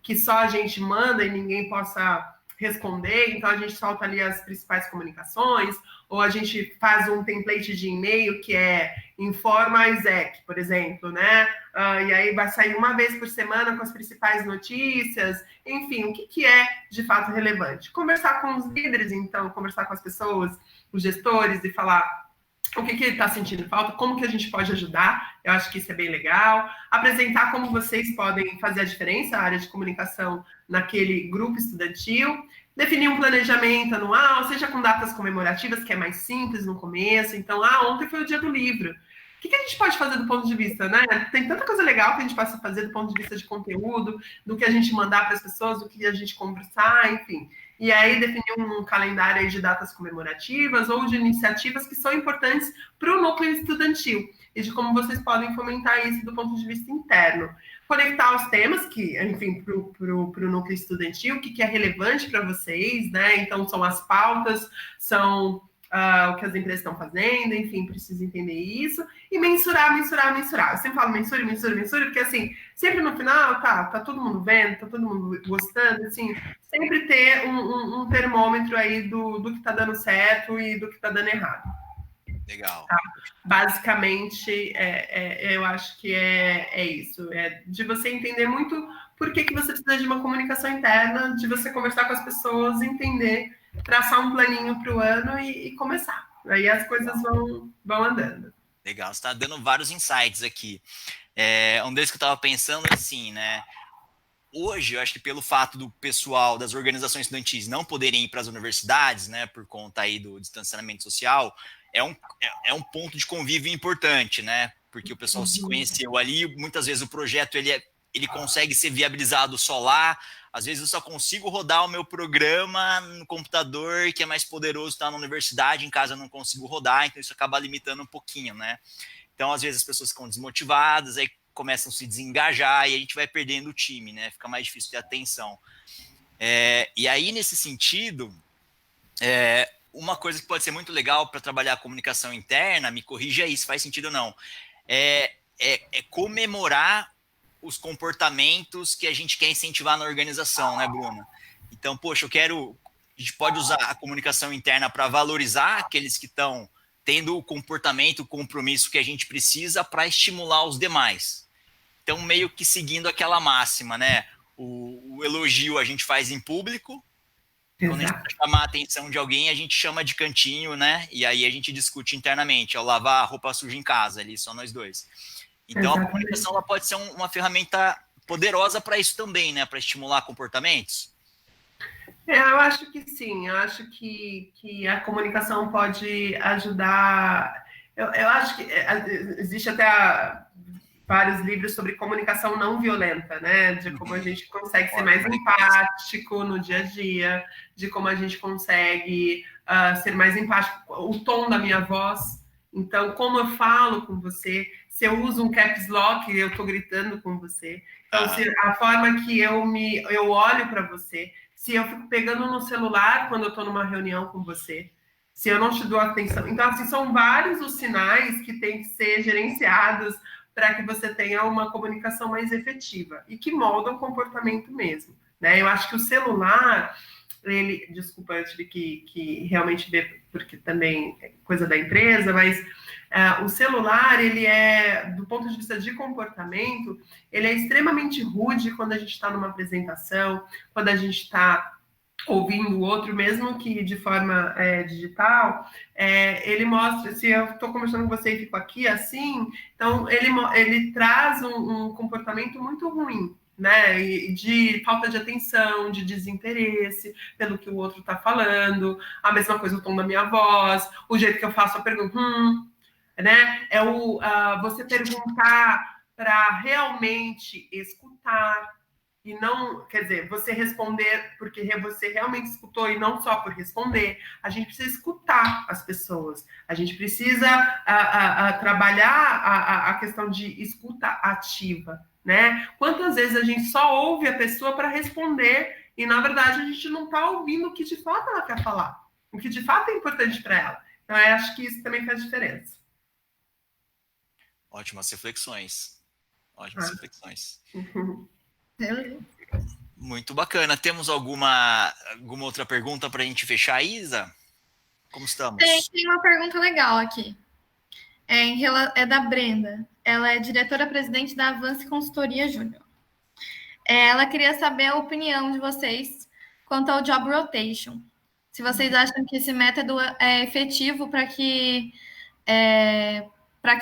que só a gente manda e ninguém possa responder, então a gente solta ali as principais comunicações, ou a gente faz um template de e-mail que é informa exec, por exemplo, né? E aí vai sair uma vez por semana com as principais notícias, enfim, o que é de fato relevante? Conversar com os líderes, então, conversar com as pessoas, os gestores e falar o que ele está sentindo falta, como que a gente pode ajudar, eu acho que isso é bem legal. Apresentar como vocês podem fazer a diferença, a área de comunicação naquele grupo estudantil. Definir um planejamento anual, seja com datas comemorativas, que é mais simples no começo. Então, ontem foi o dia do livro. O que a gente pode fazer do ponto de vista, né? Tem tanta coisa legal que a gente possa fazer do ponto de vista de conteúdo, do que a gente mandar para as pessoas, do que a gente conversar, enfim. E aí definir um calendário aí de datas comemorativas ou de iniciativas que são importantes para o núcleo estudantil e de como vocês podem fomentar isso do ponto de vista interno. Conectar os temas que, enfim, para o núcleo estudantil, o que é relevante para vocês, né? Então, são as pautas, são o que as empresas estão fazendo, enfim, precisa entender isso. E mensurar. Eu sempre falo mensura, porque, assim, sempre no final, tá todo mundo vendo, tá todo mundo gostando, assim, sempre ter um termômetro aí do que tá dando certo e do que tá dando errado. Legal. Tá? Basicamente, eu acho que é isso. É de você entender muito por que você precisa de uma comunicação interna, de você conversar com as pessoas, entender, traçar um planinho para o ano e começar. Aí as coisas vão andando. Legal, você está dando vários insights aqui. Um deles que eu estava pensando assim, né? Hoje, eu acho que pelo fato do pessoal das organizações estudantis não poderem ir para as universidades, né, por conta aí do distanciamento social, é um ponto de convívio importante, né? Porque o pessoal se conheceu ali, muitas vezes o projeto ele consegue ser viabilizado só lá, às vezes eu só consigo rodar o meu programa no computador, que é mais poderoso, tá na universidade, em casa eu não consigo rodar, então isso acaba limitando um pouquinho, né? Então, às vezes as pessoas ficam desmotivadas, aí começam a se desengajar e a gente vai perdendo o time, né? Fica mais difícil ter atenção. E aí, nesse sentido, uma coisa que pode ser muito legal para trabalhar a comunicação interna, me corrija aí se faz sentido ou não, é comemorar os comportamentos que a gente quer incentivar na organização, né, Bruna? Então, poxa, a gente pode usar a comunicação interna para valorizar aqueles que estão tendo o comportamento, o compromisso que a gente precisa para estimular os demais. Então, meio que seguindo aquela máxima, né? O elogio a gente faz em público, quando a gente chamar a atenção de alguém, a gente chama de cantinho, né? E aí a gente discute internamente, ao lavar a roupa suja em casa, ali só nós dois. Então, a comunicação ela pode ser uma ferramenta poderosa para isso também, né? Para estimular comportamentos. Eu acho que sim, eu acho que a comunicação pode ajudar. Eu acho que existe até vários livros sobre comunicação não violenta, né? De como a gente consegue ser mais empático no dia a dia, de como a gente consegue ser mais empático, o tom da minha voz. Então, como eu falo com você, se eu uso um caps lock, eu estou gritando com você. Então, a forma que eu olho para você, se eu fico pegando no celular quando eu estou numa reunião com você, se eu não te dou atenção. Então, assim, são vários os sinais que têm que ser gerenciados para que você tenha uma comunicação mais efetiva e que molda o comportamento mesmo, né? Eu acho que o celular, desculpa, eu tive que realmente ver, porque também é coisa da empresa, mas o celular, ele do ponto de vista de comportamento, ele é extremamente rude quando a gente está numa apresentação, quando a gente está ouvindo o outro, mesmo que de forma digital, ele mostra, se eu estou conversando com você e fico aqui assim, então ele traz um comportamento muito ruim, né, de falta de atenção, de desinteresse pelo que o outro está falando, a mesma coisa o tom da minha voz, o jeito que eu faço a pergunta, né, você perguntar para realmente escutar, e não, quer dizer, você responder porque você realmente escutou e não só por responder. A gente precisa escutar as pessoas. A gente precisa trabalhar a questão de escuta ativa, né? Quantas vezes a gente só ouve a pessoa para responder e, na verdade, a gente não está ouvindo o que de fato ela quer falar, o que de fato é importante para ela. Então, eu acho que isso também faz diferença. Ótimas reflexões. Reflexões. Muito bacana. Temos alguma outra pergunta para a gente fechar, Isa? Como estamos? Tem uma pergunta legal aqui. É da Brenda. Ela é diretora-presidente da Avance Consultoria Júnior. Ela queria saber a opinião de vocês quanto ao job rotation. Se vocês acham que esse método é efetivo para que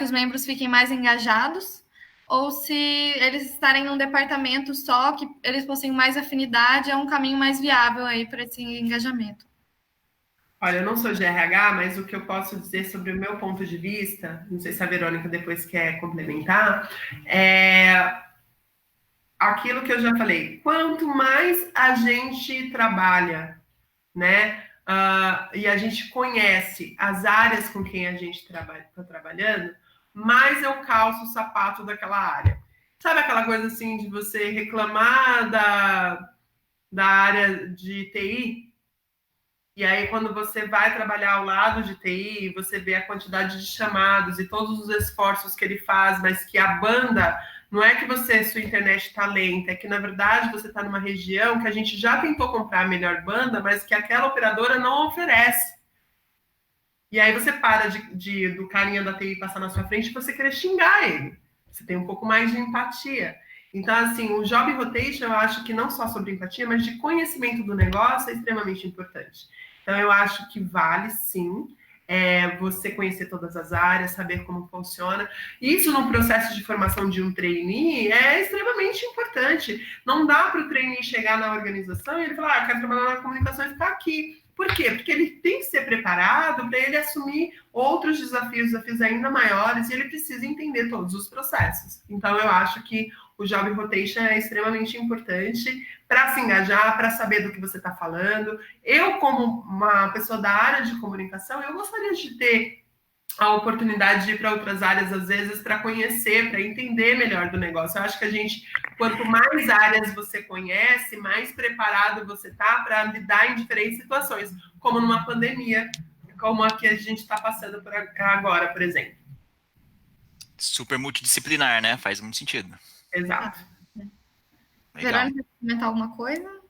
os membros fiquem mais engajados, ou se eles estarem num departamento só, que eles possuem mais afinidade, é um caminho mais viável aí para esse engajamento. Olha, eu não sou de RH, mas o que eu posso dizer sobre o meu ponto de vista, não sei se a Verônica depois quer complementar, é aquilo que eu já falei. Quanto mais a gente trabalha, né, e a gente conhece as áreas com quem a gente está trabalhando, mais eu calço o sapato daquela área. Sabe aquela coisa assim de você reclamar da área de TI? E aí, quando você vai trabalhar ao lado de TI, você vê a quantidade de chamados e todos os esforços que ele faz, mas que a banda, não é que sua internet está lenta, é que, na verdade, você está numa região que a gente já tentou comprar a melhor banda, mas que aquela operadora não oferece. E aí você para do carinha da TI passar na sua frente e você querer xingar ele. Você tem um pouco mais de empatia. Então, assim, o job rotation, eu acho que não só sobre empatia, mas de conhecimento do negócio é extremamente importante. Então, eu acho que vale, sim, você conhecer todas as áreas, saber como funciona. Isso no processo de formação de um trainee é extremamente importante. Não dá para o trainee chegar na organização e ele falar, quero trabalhar na comunicação e ficar aqui. Por quê? Porque ele tem que ser preparado para ele assumir outros desafios ainda maiores, e ele precisa entender todos os processos. Então, eu acho que o job rotation é extremamente importante para se engajar, para saber do que você está falando. Eu, como uma pessoa da área de comunicação, eu gostaria de ter a oportunidade de ir para outras áreas, às vezes, para conhecer, para entender melhor do negócio. Eu acho que a gente, quanto mais áreas você conhece, mais preparado você está para lidar em diferentes situações, como numa pandemia, como a que a gente está passando por agora, por exemplo. Super multidisciplinar, né? Faz muito sentido. Exato. Verônica, quer comentar alguma coisa?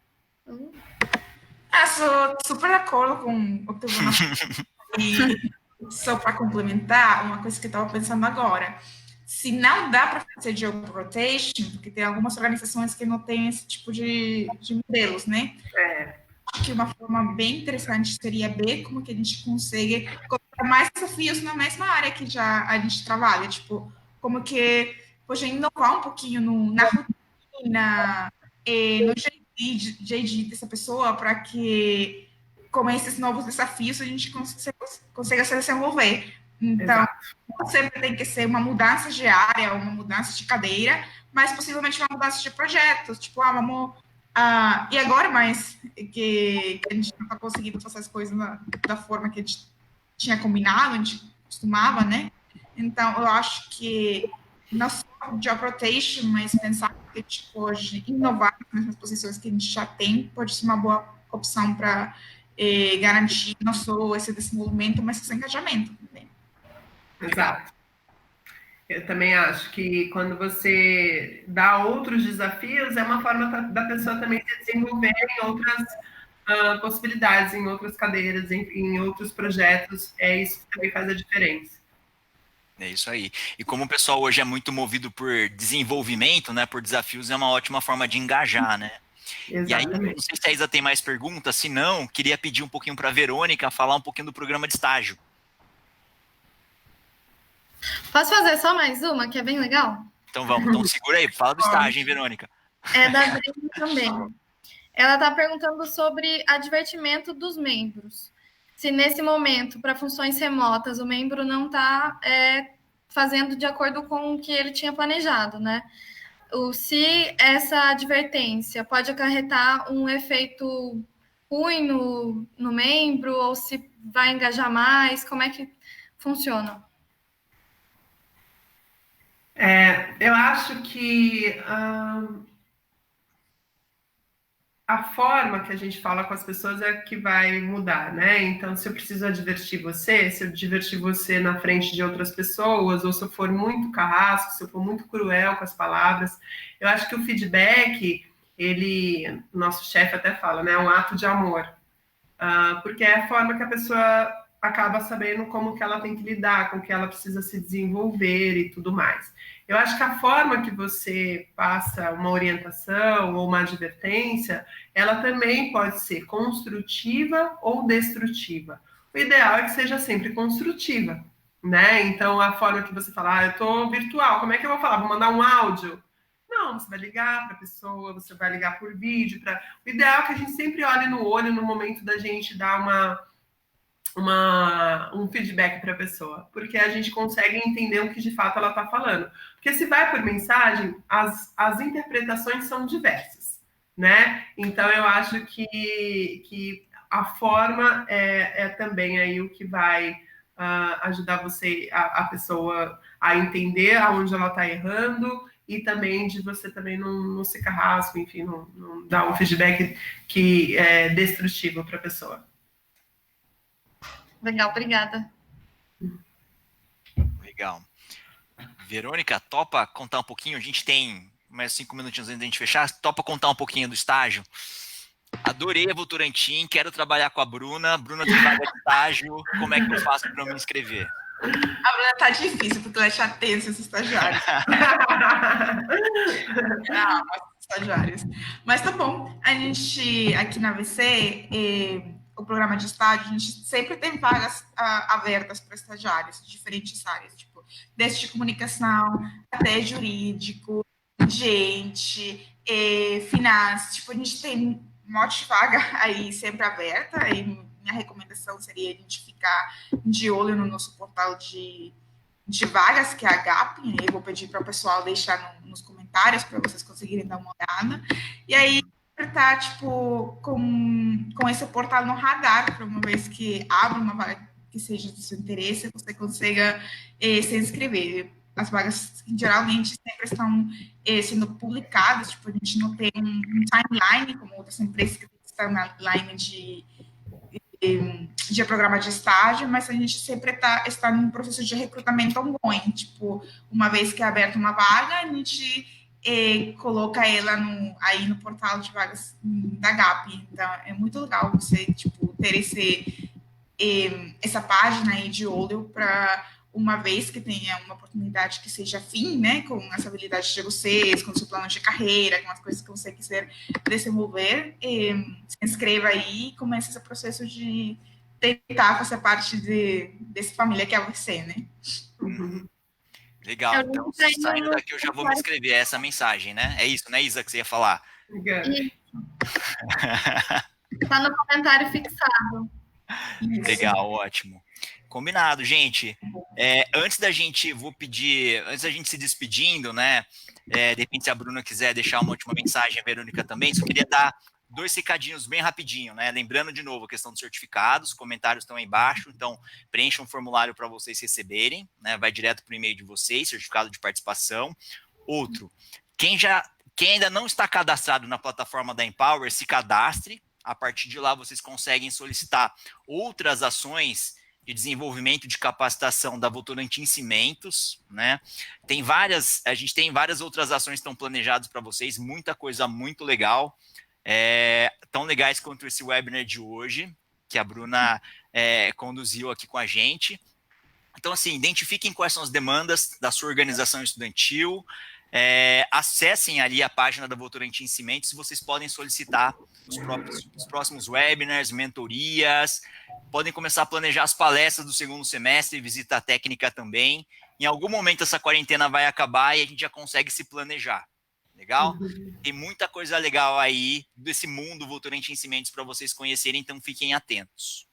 Sou super de acordo com o que tu e só para complementar, uma coisa que eu estava pensando agora. Se não dá para fazer job rotation, porque tem algumas organizações que não têm esse tipo de modelos, né? Acho que uma forma bem interessante seria ver como que a gente consegue colocar mais desafios na mesma área que já a gente trabalha, tipo, como que pode inovar um pouquinho na rotina, no jeito dessa pessoa, para que com esses novos desafios a gente consiga se desenvolver. Então, não sempre tem que ser uma mudança de área, uma mudança de cadeira, mas possivelmente uma mudança de projetos, tipo, vamos... e agora mais que a gente não está conseguindo fazer as coisas da forma que a gente tinha combinado, a gente costumava, né? Então, eu acho que não só job rotation, mas pensar que a gente pode inovar nas posições que a gente já tem, pode ser uma boa opção para garantir não só esse desenvolvimento, mas esse engajamento também. Exato. Eu também acho que quando você dá outros desafios, é uma forma da pessoa também se desenvolver em outras possibilidades, em outras cadeiras, em outros projetos. É isso que também faz a diferença. É isso aí. E como o pessoal hoje é muito movido por desenvolvimento, né, por desafios, é uma ótima forma de engajar, né? Exatamente. E aí, não sei se a Isa tem mais perguntas, se não, queria pedir um pouquinho para a Verônica falar um pouquinho do programa de estágio. Posso fazer só mais uma, que é bem legal? Então vamos, então segura aí, fala do estágio, hein, Verônica? É da Brenda também. Ela está perguntando sobre advertimento dos membros. Se nesse momento, para funções remotas, o membro não está fazendo de acordo com o que ele tinha planejado, né? Se essa advertência pode acarretar um efeito ruim no membro, ou se vai engajar mais, como é que funciona? Eu acho que a forma que a gente fala com as pessoas é que vai mudar, né? Então, se eu preciso advertir você, se eu advertir você na frente de outras pessoas, ou se eu for muito carrasco, se eu for muito cruel com as palavras, eu acho que o feedback, nosso chefe até fala, né? É um ato de amor. Porque é a forma que a pessoa acaba sabendo como que ela tem que lidar, com que ela precisa se desenvolver e tudo mais. Eu acho que a forma que você passa uma orientação ou uma advertência, ela também pode ser construtiva ou destrutiva. O ideal é que seja sempre construtiva, né? Então, a forma que você fala, eu estou virtual, como é que eu vou falar? Vou mandar um áudio? Não, você vai ligar para a pessoa, você vai ligar por vídeo. O ideal é que a gente sempre olhe no olho no momento da gente dar um feedback para a pessoa, porque a gente consegue entender o que de fato ela está falando. Porque se vai por mensagem, as interpretações são diversas, né? Então eu acho que a forma é também aí o que vai ajudar a pessoa a entender aonde ela está errando, e também de você também não ser carrasco, enfim, não dar um feedback que é destrutivo para a pessoa. Legal, obrigada. Legal. Verônica, topa contar um pouquinho? A gente tem mais 5 minutinhos antes da gente fechar. Topa contar um pouquinho do estágio? Adorei a Votorantim, quero trabalhar com a Bruna. Bruna tem vaga de estágio. Como é que eu faço para me inscrever? A Bruna tá difícil, porque ela é chateia esses estagiários. Estagiários. Mas tá bom. A gente, aqui na AVC, o programa de estágio, a gente sempre tem vagas abertas para estagiários de diferentes áreas, tipo, desde de comunicação até jurídico, gente, finanças. Tipo, a gente tem um monte de vaga aí sempre aberta. Aí minha recomendação seria a gente ficar de olho no nosso portal de vagas, que é a GAP. Eu vou pedir para o pessoal deixar nos comentários para vocês conseguirem dar uma olhada. E aí, tá, tipo, com esse portal no radar, para uma vez que abra uma vaga que seja do seu interesse, você consiga se inscrever. As vagas, geralmente, sempre estão sendo publicadas, tipo, a gente não tem um timeline, como outras empresas que estão na line de programa de estágio, mas a gente sempre está num processo de recrutamento ongoing. Tipo, uma vez que é aberta uma vaga, a gente coloca ela aí no portal de vagas da GAP. Então, é muito legal você, tipo, ter essa página aí de olho para uma vez que tenha uma oportunidade que seja afim, né, com as habilidades de vocês, com o seu plano de carreira, com as coisas que você quiser desenvolver, se inscreva aí e comece esse processo de tentar fazer parte dessa família que é você, né? Legal, então saindo daqui eu já vou me inscrever, é essa mensagem, né? É isso, né, Isa, que você ia falar? Tá no comentário fixado. Legal, ótimo. Combinado, gente. Antes da gente se despedindo, né? De repente, se a Bruna quiser deixar uma última mensagem, a Verônica também, só queria dar 2 recadinhos bem rapidinho, né? Lembrando de novo a questão dos certificados, comentários estão aí embaixo, então preencha um formulário para vocês receberem, né? Vai direto para o e-mail de vocês, certificado de participação. Outro, quem ainda não está cadastrado na plataforma da Empower, se cadastre. A partir de lá, vocês conseguem solicitar outras ações de desenvolvimento de capacitação da Votorantim Cimentos, né? A gente tem várias outras ações que estão planejadas para vocês, muita coisa muito legal, tão legais quanto esse webinar de hoje, que a Bruna conduziu aqui com a gente. Então, assim, identifiquem quais são as demandas da sua organização estudantil, acessem ali a página da Votorantim Cimentos, vocês podem solicitar os próximos webinars, mentorias, podem começar a planejar as palestras do segundo semestre, visita técnica também. Em algum momento essa quarentena vai acabar e a gente já consegue se planejar. Legal? Tem muita coisa legal aí desse mundo Votorantim Cimentos para vocês conhecerem, então fiquem atentos.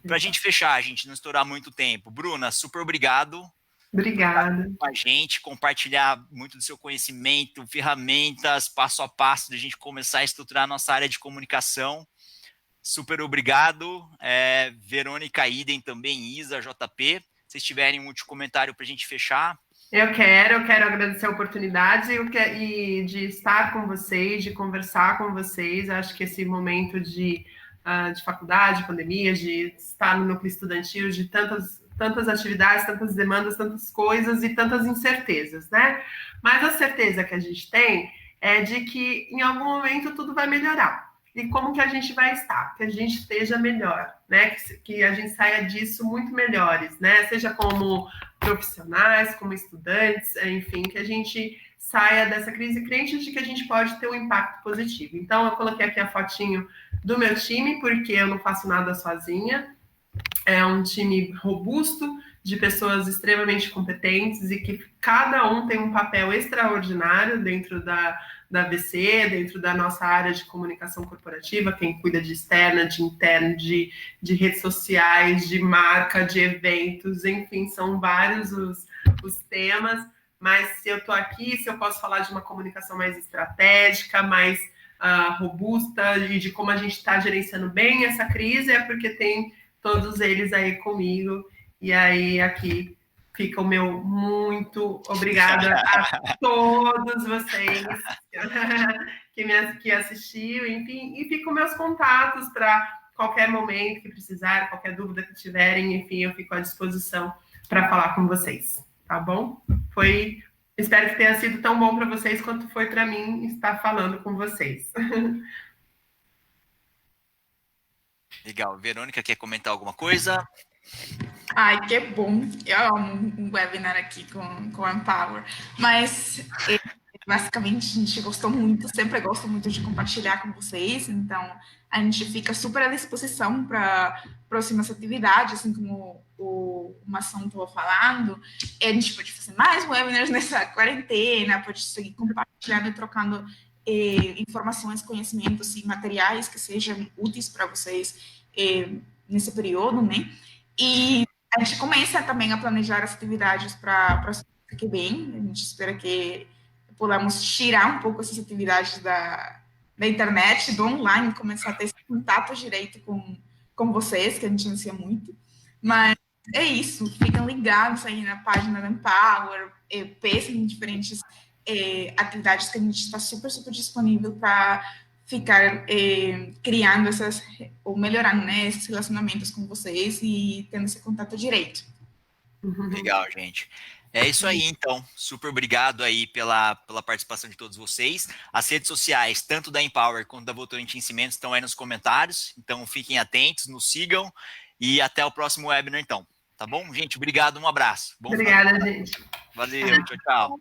Para a gente fechar, a gente não estourar muito tempo. Bruna, super obrigado. Obrigada. Com a gente, compartilhar muito do seu conhecimento, ferramentas, passo a passo, de a gente começar a estruturar a nossa área de comunicação. Super obrigado. Verônica, Idem também, Isa, JP. Se vocês tiverem um último comentário para a gente fechar. Eu quero agradecer a oportunidade e de estar com vocês, de conversar com vocês. Acho que esse momento de faculdade, pandemia, de estar no núcleo estudantil, de tantas atividades, tantas demandas, tantas coisas e tantas incertezas, né? Mas a certeza que a gente tem é de que em algum momento tudo vai melhorar. E como que a gente vai estar? Que a gente esteja melhor, né? Que a gente saia disso muito melhores, né? Seja como profissionais, como estudantes, enfim, que a gente saia dessa crise crente de que a gente pode ter um impacto positivo. Então, eu coloquei aqui a fotinho do meu time, porque eu não faço nada sozinha. É um time robusto, de pessoas extremamente competentes e que cada um tem um papel extraordinário dentro da AVC, dentro da nossa área de comunicação corporativa, quem cuida de externa, de interna, de redes sociais, de marca, de eventos, enfim, são vários os temas, mas se eu estou aqui, se eu posso falar de uma comunicação mais estratégica, mais robusta, e de como a gente está gerenciando bem essa crise, é porque tem todos eles aí comigo, e aí aqui fica o meu muito obrigada a todos vocês que assistiram, enfim, e ficam meus contatos para qualquer momento que precisar, qualquer dúvida que tiverem, enfim, eu fico à disposição para falar com vocês, tá bom? Espero que tenha sido tão bom para vocês quanto foi para mim estar falando com vocês. Legal. Verônica, quer comentar alguma coisa? Ai, que bom. Eu amo um webinar aqui com a Empower. Mas, basicamente, a gente gostou muito, sempre gosto muito de compartilhar com vocês. Então, a gente fica super à disposição para próximas atividades, assim como o Mação estava falando. E a gente pode fazer mais webinars nessa quarentena, pode seguir compartilhando e trocando informações, conhecimentos e materiais que sejam úteis para vocês nesse período, né? E a gente começa também a planejar as atividades para o semestre que vem. A gente espera que podamos tirar um pouco essas atividades da internet, do online, começar a ter esse contato direito com vocês, que a gente ansia muito. Mas é isso, fiquem ligados aí na página da Empower, pensem em diferentes atividades que a gente está super, super disponível para ficar criando essas, ou melhorando, né, esses relacionamentos com vocês e tendo esse contato direito. Legal, gente. É isso aí, então. Super obrigado aí pela participação de todos vocês. As redes sociais, tanto da Empower quanto da Votorantim Cimentos, estão aí nos comentários. Então, fiquem atentos, nos sigam e até o próximo webinar, então. Tá bom? Gente, obrigado, um abraço. Obrigada, gente. Valeu, tchau, tchau.